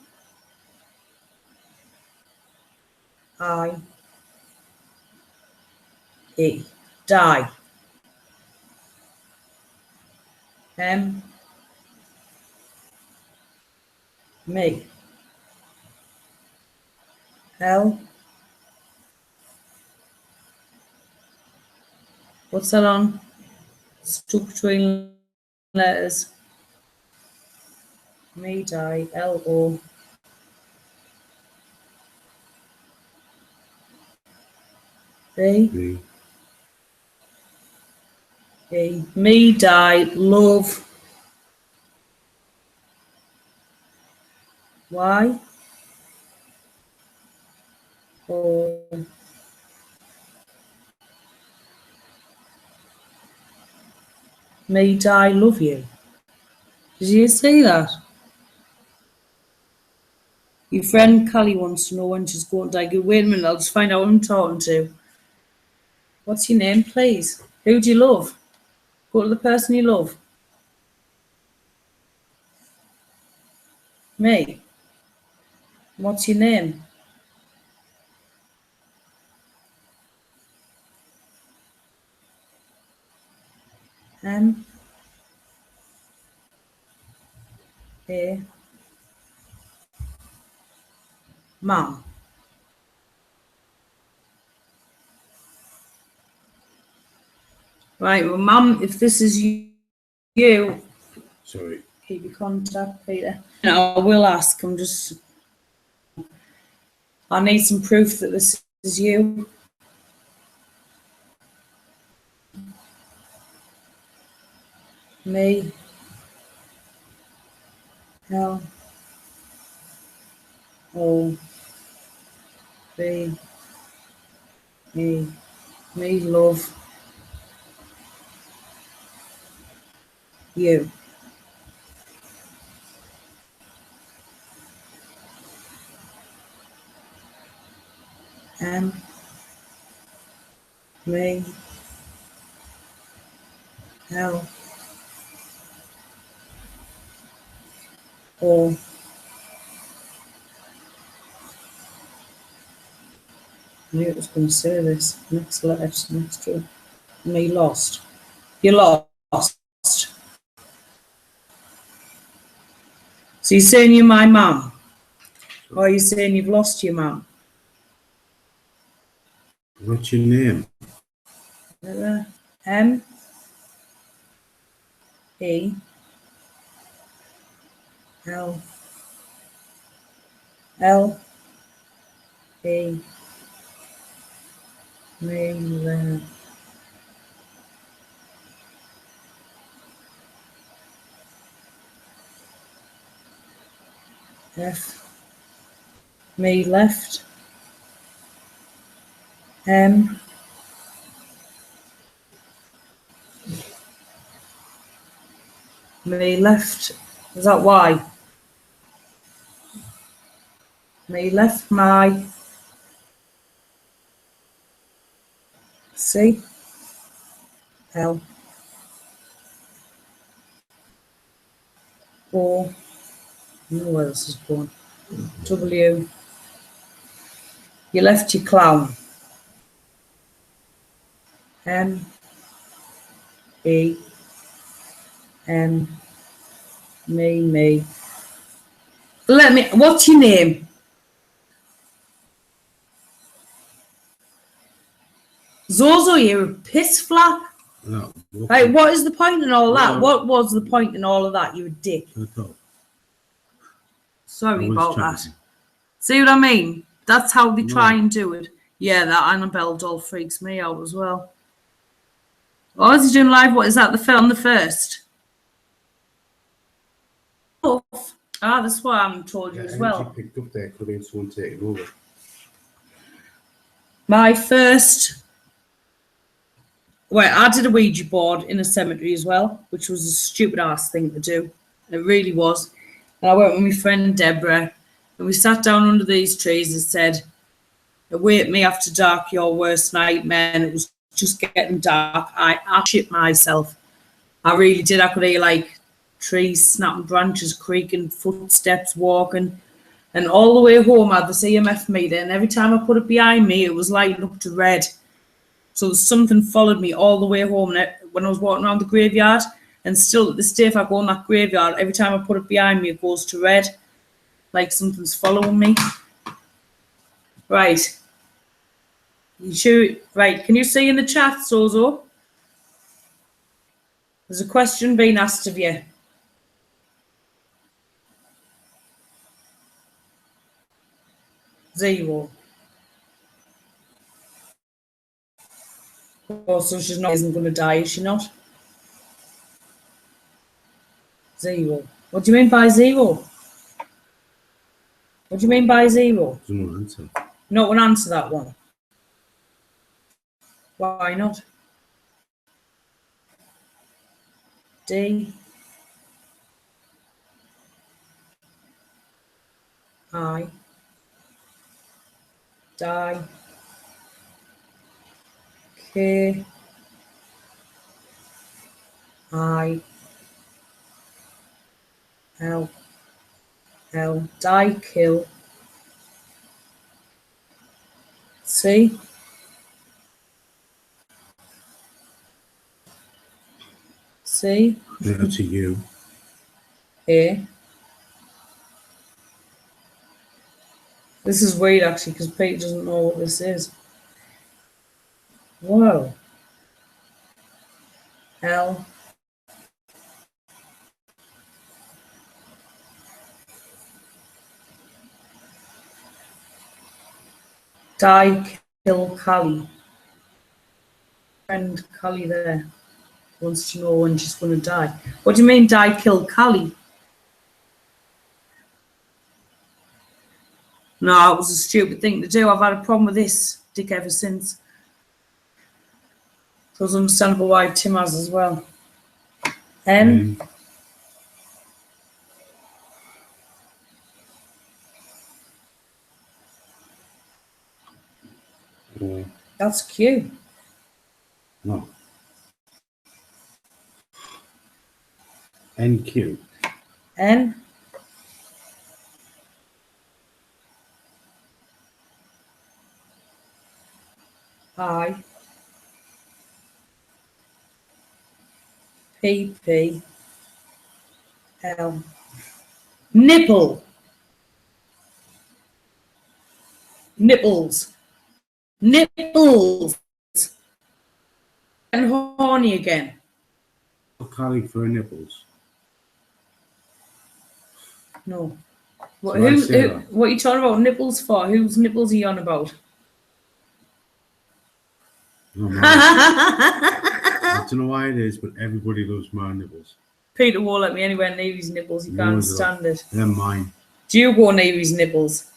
I. E. Die. M. Me. L. What's that on? Stuck between letters. Me, die. L. O. B. Me. E. Me, die. Love. Y. O. Me, die. Love you. Did you see that? Your friend Callie wants to know when she's going to die. Go, wait a minute, I'll just find out who I'm talking to. What's your name, please? Who do you love? Go to the person you love. Me. What's your name? M. A. Mum. Right, well, Mum, if this is you, Sorry. keep your contact, Peter. No, I will ask. I need some proof that this is you. Me. L. O. B. E. Me, love. You. M. Me. L. O. I knew it was going to say this. Next letter, next to me, lost. You're lost. So you're saying you're my mum? Or are you saying you've lost your mum? What's your name? M. E. L. L. E. Me. F. Me, left. M. Me, left. Is that Y? Me, left, my. C. L. O. Where else is born? W. You left your clown. Me. What's your name? Zozo, you're a piss flap. No, Right, what is the point in all that? What was the point in all of that, you dick? Sorry about that. See what I mean? That's how they try and do it. Yeah, that Annabelle doll freaks me out as well. Oh, is he doing live? What is that? The film, the first? Oh, that's what I haven't told you as well. Picked up there, could have been someone taking over. My first... Well, I did a Ouija board in a cemetery as well, which was a stupid-ass thing to do. It really was. And I went with my friend Deborah, and we sat down under these trees and said, "Await me after dark, your worst nightmare." And it was just getting dark. I shit myself. I really did. I could hear, like, trees snapping, branches creaking, footsteps walking. And all the way home, I had this EMF meter, and every time I put it behind me, it was lighting up to red. So something followed me all the way home when I was walking around the graveyard. And still, at this day, if I go in that graveyard, every time I put it behind me, it goes to red. Like something's following me. Right. You sure? Right. Can you see in the chat, Zozo? There's a question being asked of you. Zero. Oh, so she's not isn't going to die, is she not? Zero. What do you mean by zero? What do you mean by zero? No answer. Not one answer that one. Why not? D. I. Die. K. I. L. Die, kill. C. C. Yeah, to you. A. This is weird actually because Pete doesn't know what this is. Whoa. L. Die, kill Callie. Friend Callie there wants to know when she's going to die. What do you mean, die, kill Callie? No, it was a stupid thing to do. I've had a problem with this dick ever since. So it's understandable why Tim has as well. N. That's Q. No. NQ. N. I. P. P. L. Nipple. Nipples. Nipples. And horny again. Calling for nipples. No. What are you talking about nipples for? Whose nipples are you on about? Oh, I don't know why it is, but everybody loves my nipples. Peter won't let me anywhere near his nipples. He can't stand it. They're mine. Do you go near his nipples?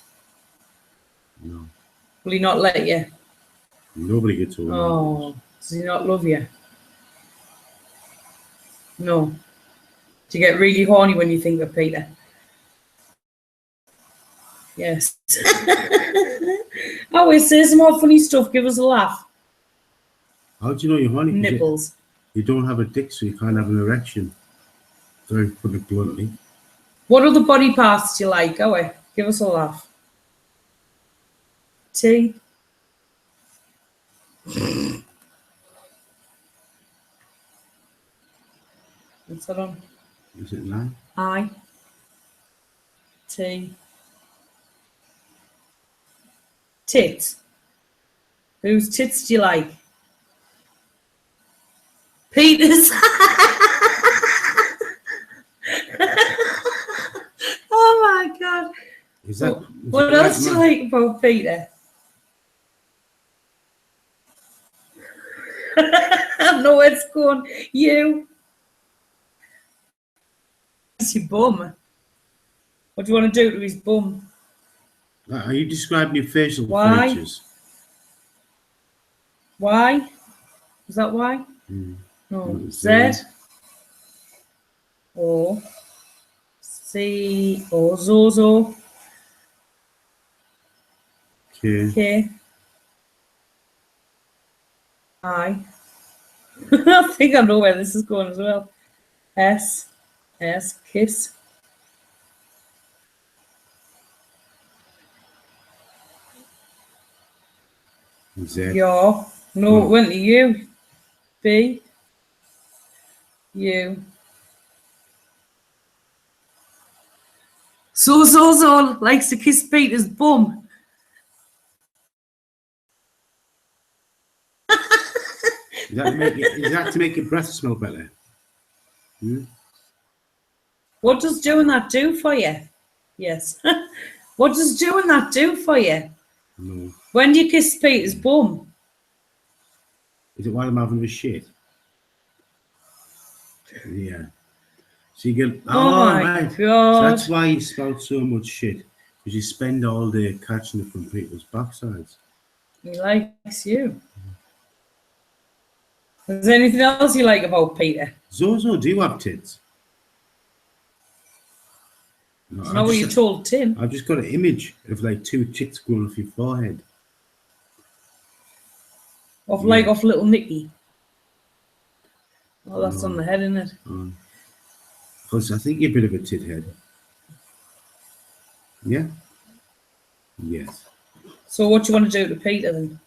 No. Will he not let you? Nobody gets over. Oh, does he not love you? No. Do you get really horny when you think of Peter? Yes. I always say some more funny stuff. Give us a laugh. How do you know you're horny? Nipples. You don't have a dick, so you can't have an erection. Sorry, put it bluntly. What other body parts do you like? Go away. Give us a laugh. T. What's that on? Is it that? I. T. Tits. Whose tits do you like? Peter's. Oh my God. Is that? What else do you like about Peter? I know where it's going. You. It's your bum. What do you want to do to his bum? Are you describing your facial Why? features? Why? Is that why? No. Z. O. C. O. Zozo. K. I. I think I know where this is going as well. S. Kiss. Z. Your. No, it went to you. B. You. Zozo likes to kiss Peter's bum. Is that to make your breath smell better? What does doing that do for you? Yes. What does doing that do for you? No. When do you kiss Peter's bum? Is it while I'm having a shit? Yeah. So you get. Oh my right. God. So that's why you spout so much shit, because you spend all day catching it from people's backsides. He likes you. Is there anything else you like about Peter? Zozo, do you have tits? No, Is that what you told Tim? I've just got an image of like two tits going off your forehead. Off little Nicky. Oh, that's on the head, isn't it? Because I think you're a bit of a tit head. Yeah? Yes. So what do you want to do to Peter then?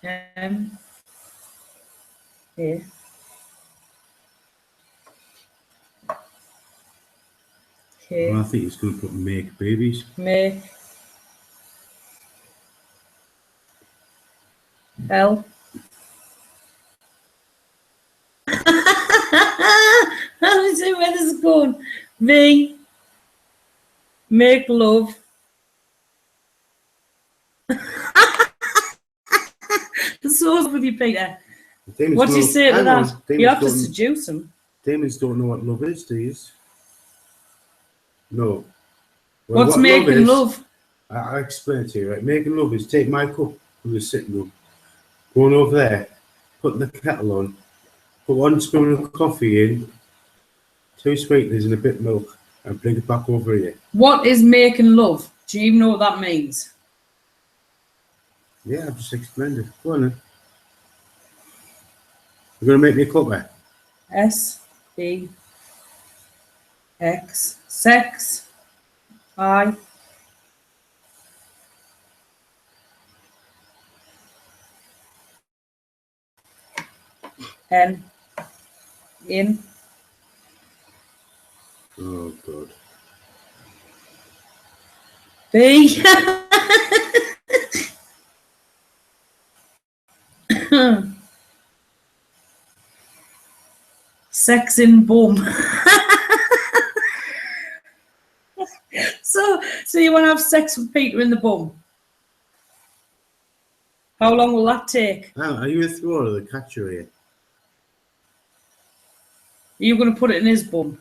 Yeah. Okay. Well, I think it's going to put make babies. Make. L. How is it? Where this is going? V. Make love. So with you, Peter. What do you say to that? You have to seduce him. Demons don't know what love is, do you? No. Well, what's making love? I'll explain it to you, right? Making love is take my cup from the sitting room, going over there, putting the kettle on, put 1 spoon of coffee in, 2 sweeteners and a bit of milk, and bring it back over here. What is making love? Do you even know what that means? Yeah, I've just explained it. Go on then. You're going to make me a cuppa? S. E. X. Sex. I. N. In. Oh, God. B. Sex in bum. So you want to have sex with Peter in the bum? How long will that take? Are you a thrower or the catcher here? Are you going to put it in his bum?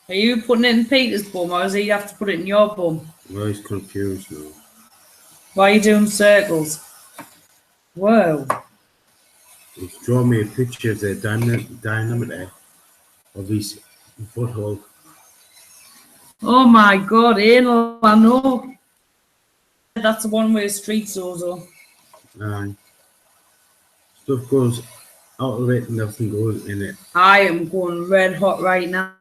Are you putting it in Peter's bum, or does he have to put it in your bum? Well, he's confused now. Why are you doing circles? Whoa. He's drawn me a picture of the diameter of his butthole. Oh my God, anal, I know. That's a one-way street, Zozo. Aye. Stuff goes out of it and nothing goes in it. I am going red hot right now.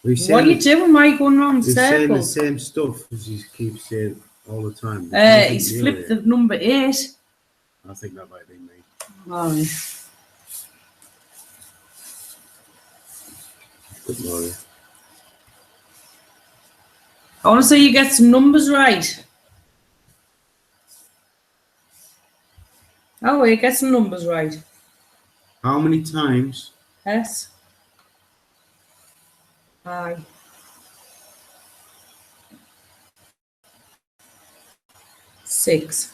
What are you doing? Why are you going around in He's saying the circles? same stuff as he keeps saying all the time. He's flipped the number 8. I think that might be me. Oh, Good morning. I want to say you get some numbers right. Oh, you get some numbers right. How many times? S. I. Six.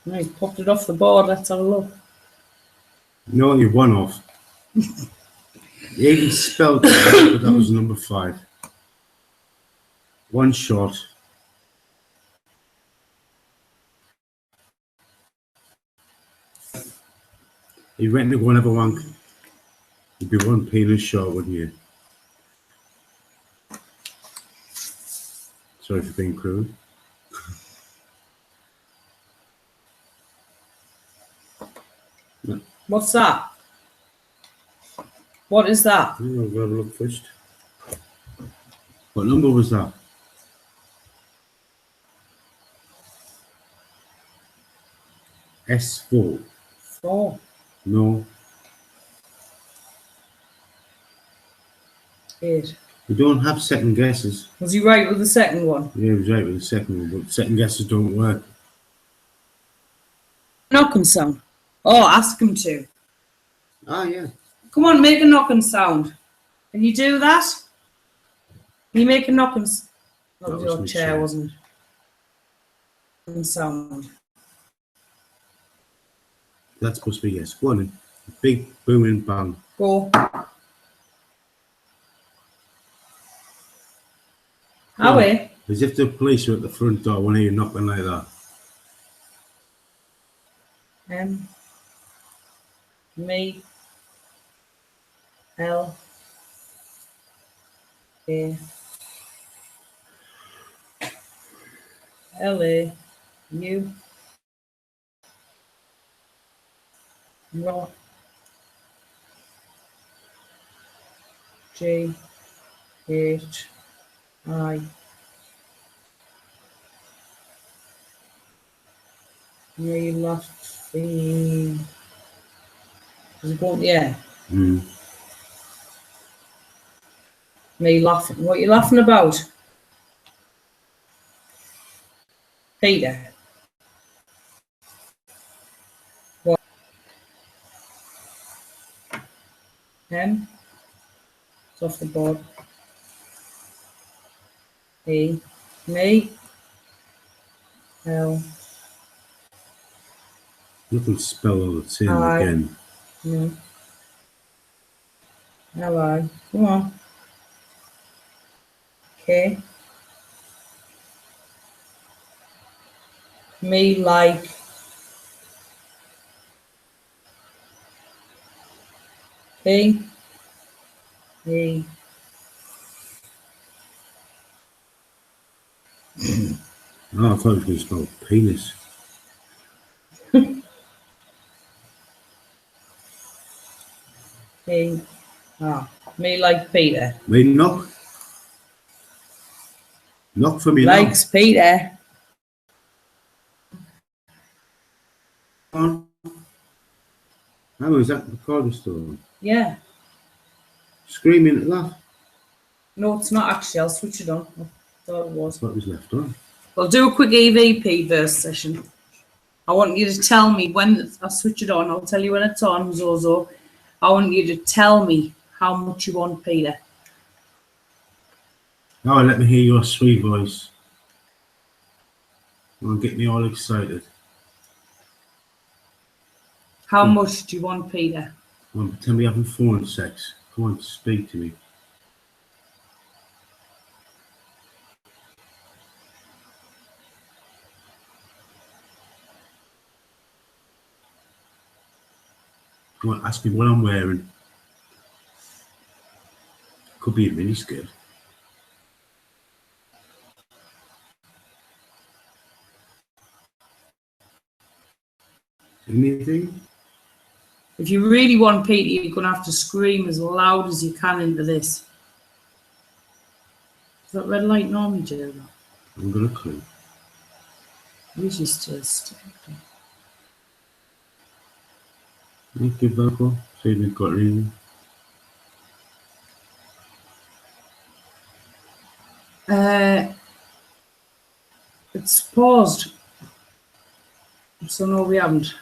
No, he's popped it off the board. Let's have a look. No, you're one off. You even spelled it, but that was number 5. One shot. You went to go and have a wank. You'd be one penis short, wouldn't you? Sorry for being crude. No. What's that? What is that? I'll have a look first. What number was that? S4. 4. No. 8. We don't have second guesses. Was he right with the second one? Yeah, he was right with the second one, but second guesses don't work. Knocking sound. Oh, ask him to. Ah, yeah. Come on, make a knocking sound. Can you do that? Can you make a knocking sound? That was your chair, wasn't it? Knocking sound. That's supposed to be yes. Go on then. Big booming bang. Go. How way? As if the police were at the front door when you knocking like that. Me. L. A. L. A. U. Rock. G. H. I. Me laughing. Is it going? Yeah. Me laughing. What are you laughing about? Peter. What? M. It's off the board. E. Me. L. Nothing spell all the same I. again. No. Hello. Come on. Okay. Me like. P. E. Oh, I thought it was going to spell penis. P. Ah. Me like Peter. Me knock. Knock for me Likes Peter. now. How is that recorder still on? Yeah. Screaming at that. No, it's not actually. I'll switch it on. I thought it was. I thought it was left on. We'll do a quick EVP verse session. I want you to tell me when I switch it on. I'll tell you when it's on, Zozo. I want you to tell me how much you want Peter. Now let me hear your sweet voice. It'll get me all excited. How much do you want Peter? Come on, pretend we're having phone sex. Come on, speak to me. Come on, ask me what I'm wearing. Could be a miniskirt. Anything? If you really want Peter, you're going to have to scream as loud as you can into this. Does that red light normally do that? I'm going to clue. Usually still stupid. Give that a go. See if we've got anything. It's paused. So no, we haven't.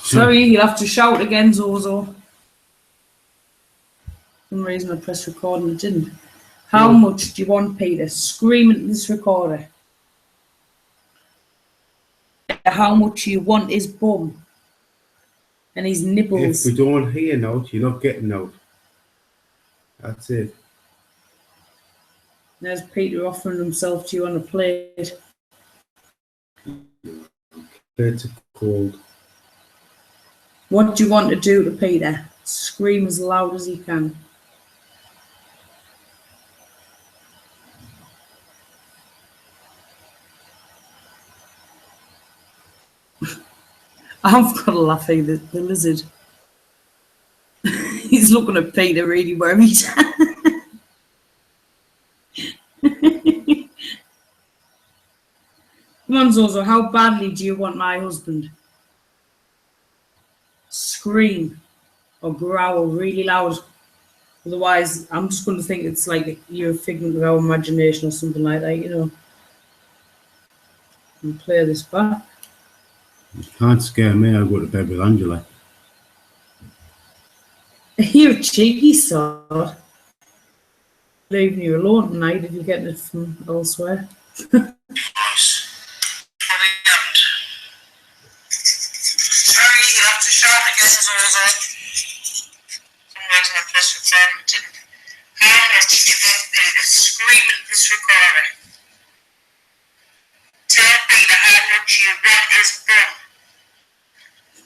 Sorry, you'll have to shout again, Zozo. For some reason I pressed record and it didn't. How much do you want, Peter? Scream at this recorder. How much you want his bum and his nipples. If we don't hear note, you're not getting note. That's it. There's Peter offering himself to you on a plate. Plates are cold. What do you want to do to Peter? Scream as loud as he can. I've got a laughing the lizard. He's looking at Peter really worried. Come on, Zozo, how badly do you want my husband? Scream or growl really loud. Otherwise, I'm just going to think it's like you're a figment of our imagination or something like that, you know. And play this back. You can't scare me. I'll go to bed with Angela. You're a cheeky sort. Leaving you alone tonight if you're getting it from elsewhere. Sorry, you have to shout again, Zozo. Some reason I pressed record and didn't. How much do you want Peter? Scream at this recorder. Tell Peter how much you want his bum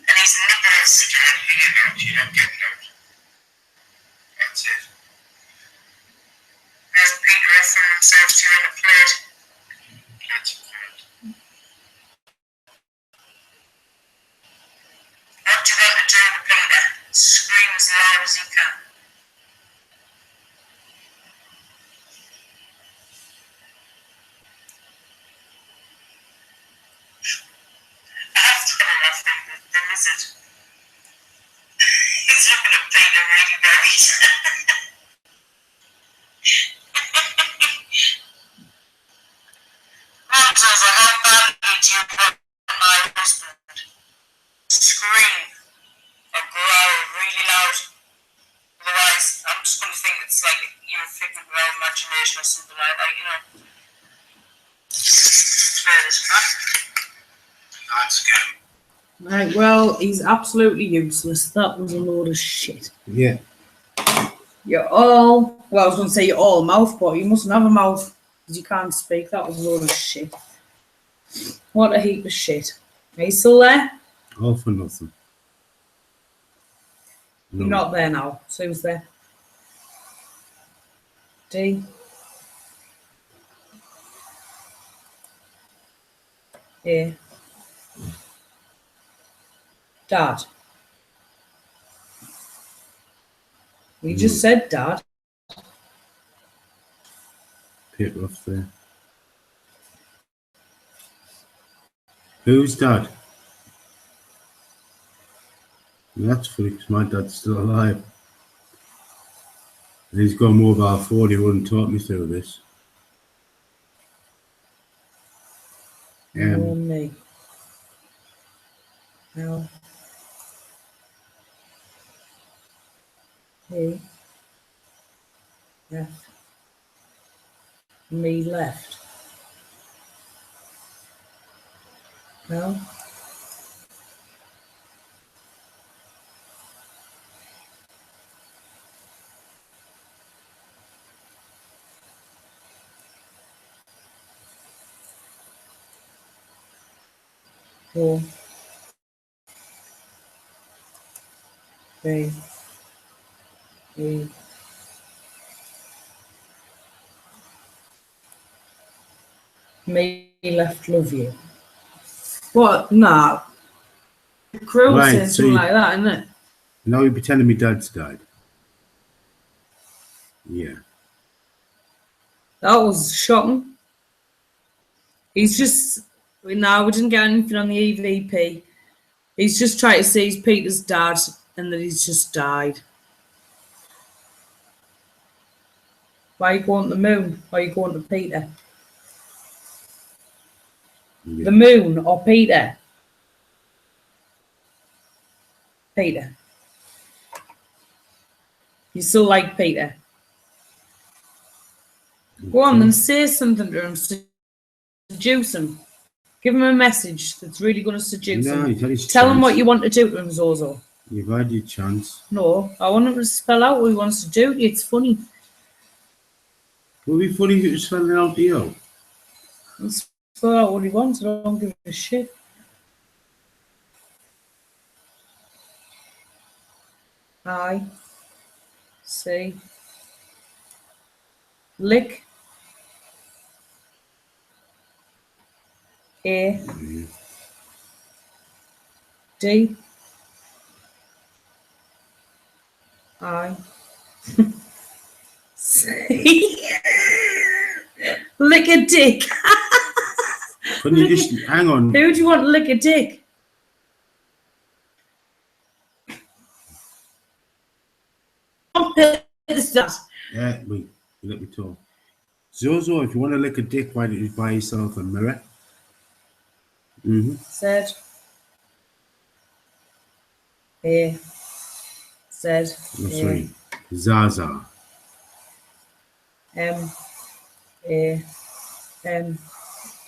and his nipples. You don't hear note, you don't get note. That's it. There's Peter offering himself to you on a plate. That's cold. What do you want to do to Peter? Scream as loud as you can. I've got a laughing with the lizard. He's looking at Peter really worried. Zozo, how badly do you want my husband? Scream or growl really loud. Otherwise, I'm just going to think it's like you're a figment of our imagination or something like that, you know. Play this back. That's good. Right, well, he's absolutely useless. That was a load of shit. Yeah. You're all, well, I was going to say you're all mouth, but you mustn't have a mouth because you can't speak. That was a load of shit. What a heap of shit. Are you still there? All for nothing. No. You're not there now. So who's there? D. Yeah. Dad. We just said Dad. Bit rough there. Who's Dad? That's funny because my dad's still alive. And he's got a mobile phone, he wouldn't talk me through this. Oh, me. L. E. F. Me left. No. O. B. E. Me left love you. What? Nah. Cruel Right, saying so something you- like that, isn't it? Now you're pretending my dad's died. Yeah. That was shocking. He's just, no, we didn't get anything on the EVP. He's just trying to say he's Peter's dad and that he's just died. Why are you going to the moon? Why are you going to Peter? Yeah. The moon or Peter? Peter. You still like Peter? Go on then, say something to him. Seduce him. Give him a message that's really going to seduce No, him. he's had his Tell him chance. what you want to do to him, Zozo. You've had your chance. No, I want him to spell out what he wants to do. It's funny. Will it be funny if it was spelling out to you? Let's spell out what he wants. I don't give a shit. I say lick A D I say lick a dick. Couldn't you just hang on? Who do you want to lick a dick? Yeah, wait, you let me talk. Zozo, if you want to lick a dick, why don't you buy yourself a mirror? Said A said Oh, sorry. Zaza. M A M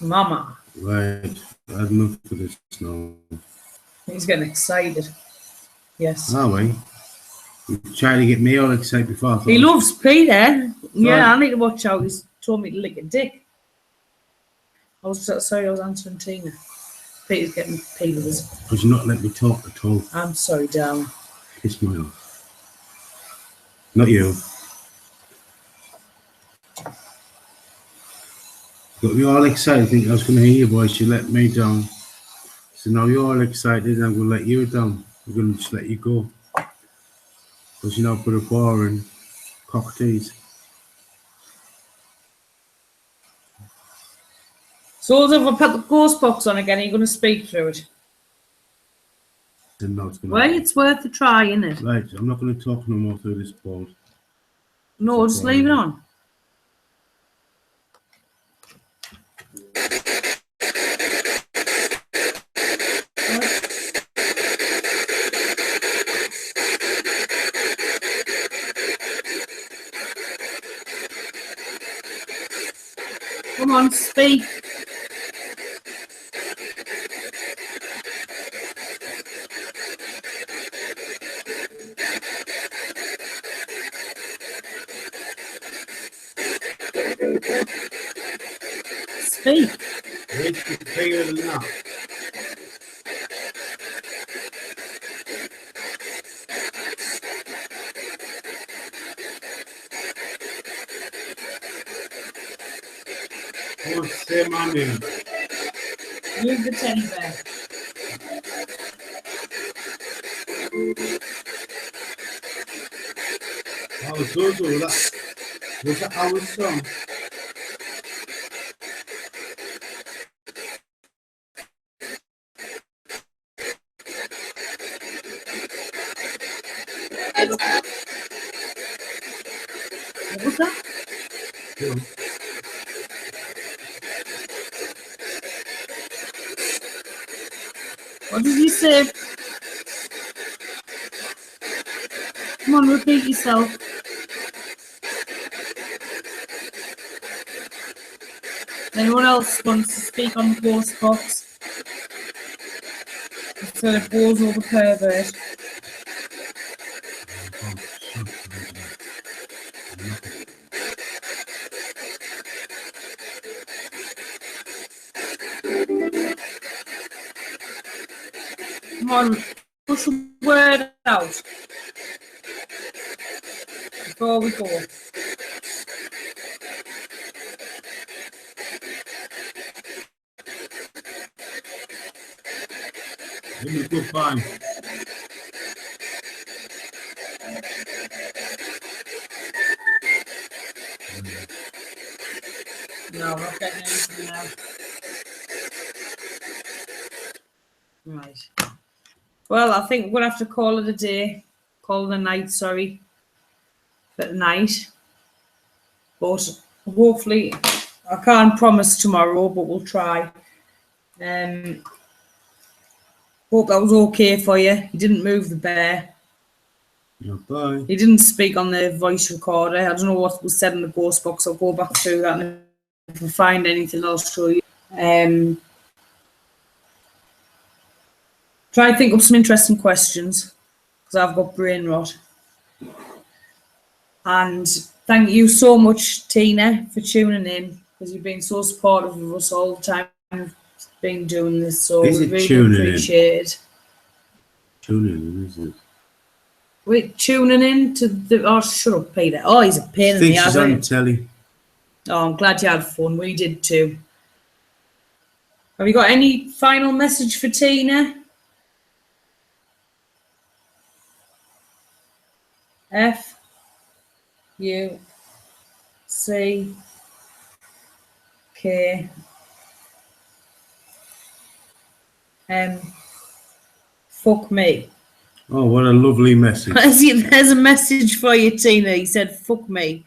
Mama. Right. I had enough for this now. He's getting excited. Yes. Ah, wait. You trying to get me all excited before I thought. He loves Peter. Yeah, Right. I need to watch out. He's told me to lick a dick. I was sorry, I was answering Tina. Peter's getting Peter was. Because you're not letting me talk at all. I'm sorry, darling. Piss me off. Not you. Got me all excited thinking I was going to hear your voice. You let me down. So now you're all excited and I'm going to let you down. I'm going to just let you go. Because you're not put a bar in cocktails. So if I put the ghost box on again, are you going to speak through it? And now it's going Well, it's worth a try, isn't it? Right, I'm not going to talk no more through this board. No, just leave it on. Come on, speak. Speak. It's bigger than that. What's the man in? Move the teddy bear. Oh, Zozo, was that our song? What was that? Yeah. What did you say? Come on, repeat yourself. Anyone else wants to speak on the ghost box? Instead of Bozo the pervert. Come on, push a word out before we go. Goodbye. No, I'm not getting anything now. Right. Well, I think we'll have to call it a day. Call it a night, sorry. For tonight. But hopefully, I can't promise tomorrow, but we'll try. Hope that was okay for you. You didn't move the bear. Yeah, bye. He didn't speak on the voice recorder. I don't know what was said in the ghost box. I'll go back through that, and if I find anything, I'll show you. Try and think of some interesting questions, because I've got brain rot. And thank you so much, Tina, for tuning in, because you've been so supportive of us all the time. We've been doing this, so Is we it really tuning in? appreciate it. Tuning in, isn't it? We're tuning in to the. Oh, shut up, Peter. Oh, he's a pain in the Think ass. she's on telly. Oh, I'm glad you had fun. We did too. Have you got any final message for Tina? F U C K M. Fuck me. Oh, what a lovely message. There's a message for you, Tina. He said, fuck me.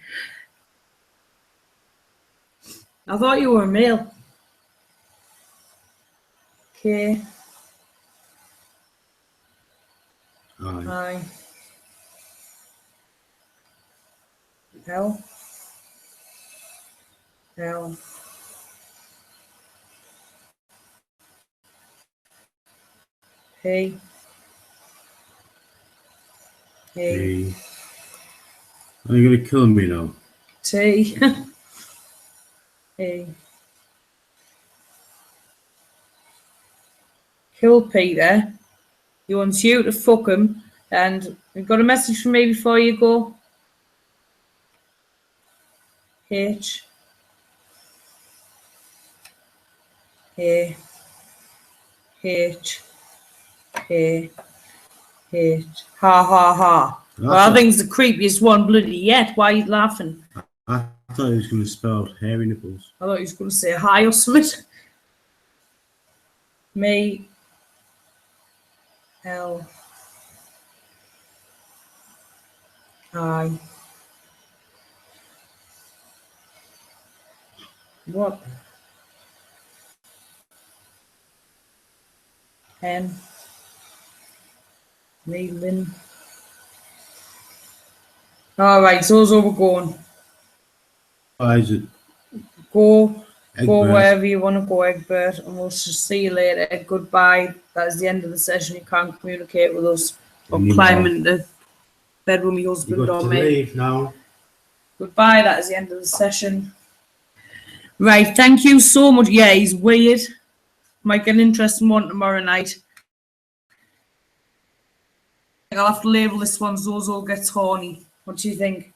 I thought you were a male. K. Aye. I. L. L. P. Hey. Are you going to kill me now? T. E. Kill Peter. He wants you to fuck him. And we've got a message from me before you go. H. A. H. A. H. Ha ha ha. Well, I think it's the creepiest one bloody yet. Why are you laughing? I thought he was going to spell hairy nipples. I thought he was going to say hi or something. Me. L. I. What? N. Leland. All right, Zozo, we're going. Why is it? Go Egbert. wherever you want to go, Egbert, and we'll just see you later. Goodbye. That is the end of the session. You can't communicate with us or climb into bed with my husband You've got or to me. leave now. Goodbye. That is the end of the session. Right. Thank you so much. Yeah, he's weird. Might get an interesting one tomorrow night. I'll have to label this one Zozo Gets Horny. What do you think?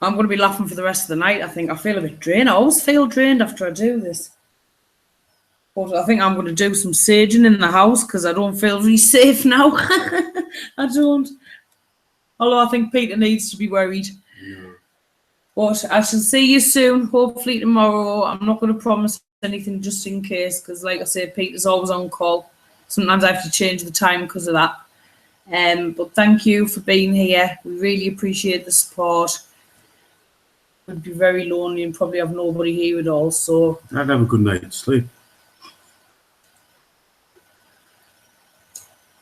I'm going to be laughing for the rest of the night. I think I feel a bit drained. I always feel drained after I do this. But I think I'm going to do some saging in the house because I don't feel really safe now. I don't. Although I think Peter needs to be worried. No. But I shall see you soon, hopefully tomorrow. I'm not going to promise anything just in case because, like I said, Peter's always on call. Sometimes I have to change the time because of that. But thank you for being here. We really appreciate the support. We'd be very lonely and probably have nobody here at all. So I'd have a good night's sleep.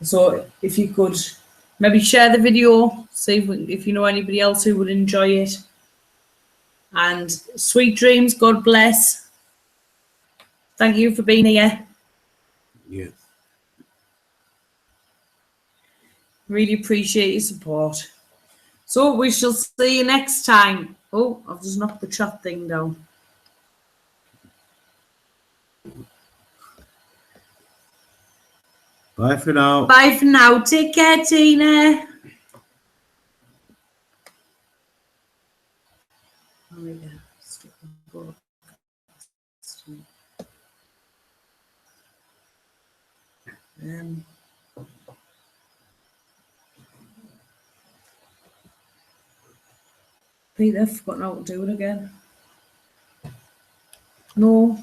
So if you could maybe share the video, see if you know anybody else who would enjoy it. And sweet dreams, God bless. Thank you for being here. Yeah. Really appreciate your support. So we shall see you next time. Oh, I've just knocked the chat thing down. Bye for now. Bye for now. Take care, Tina. Oh, yeah. Peter, I've forgotten how to do it again. No.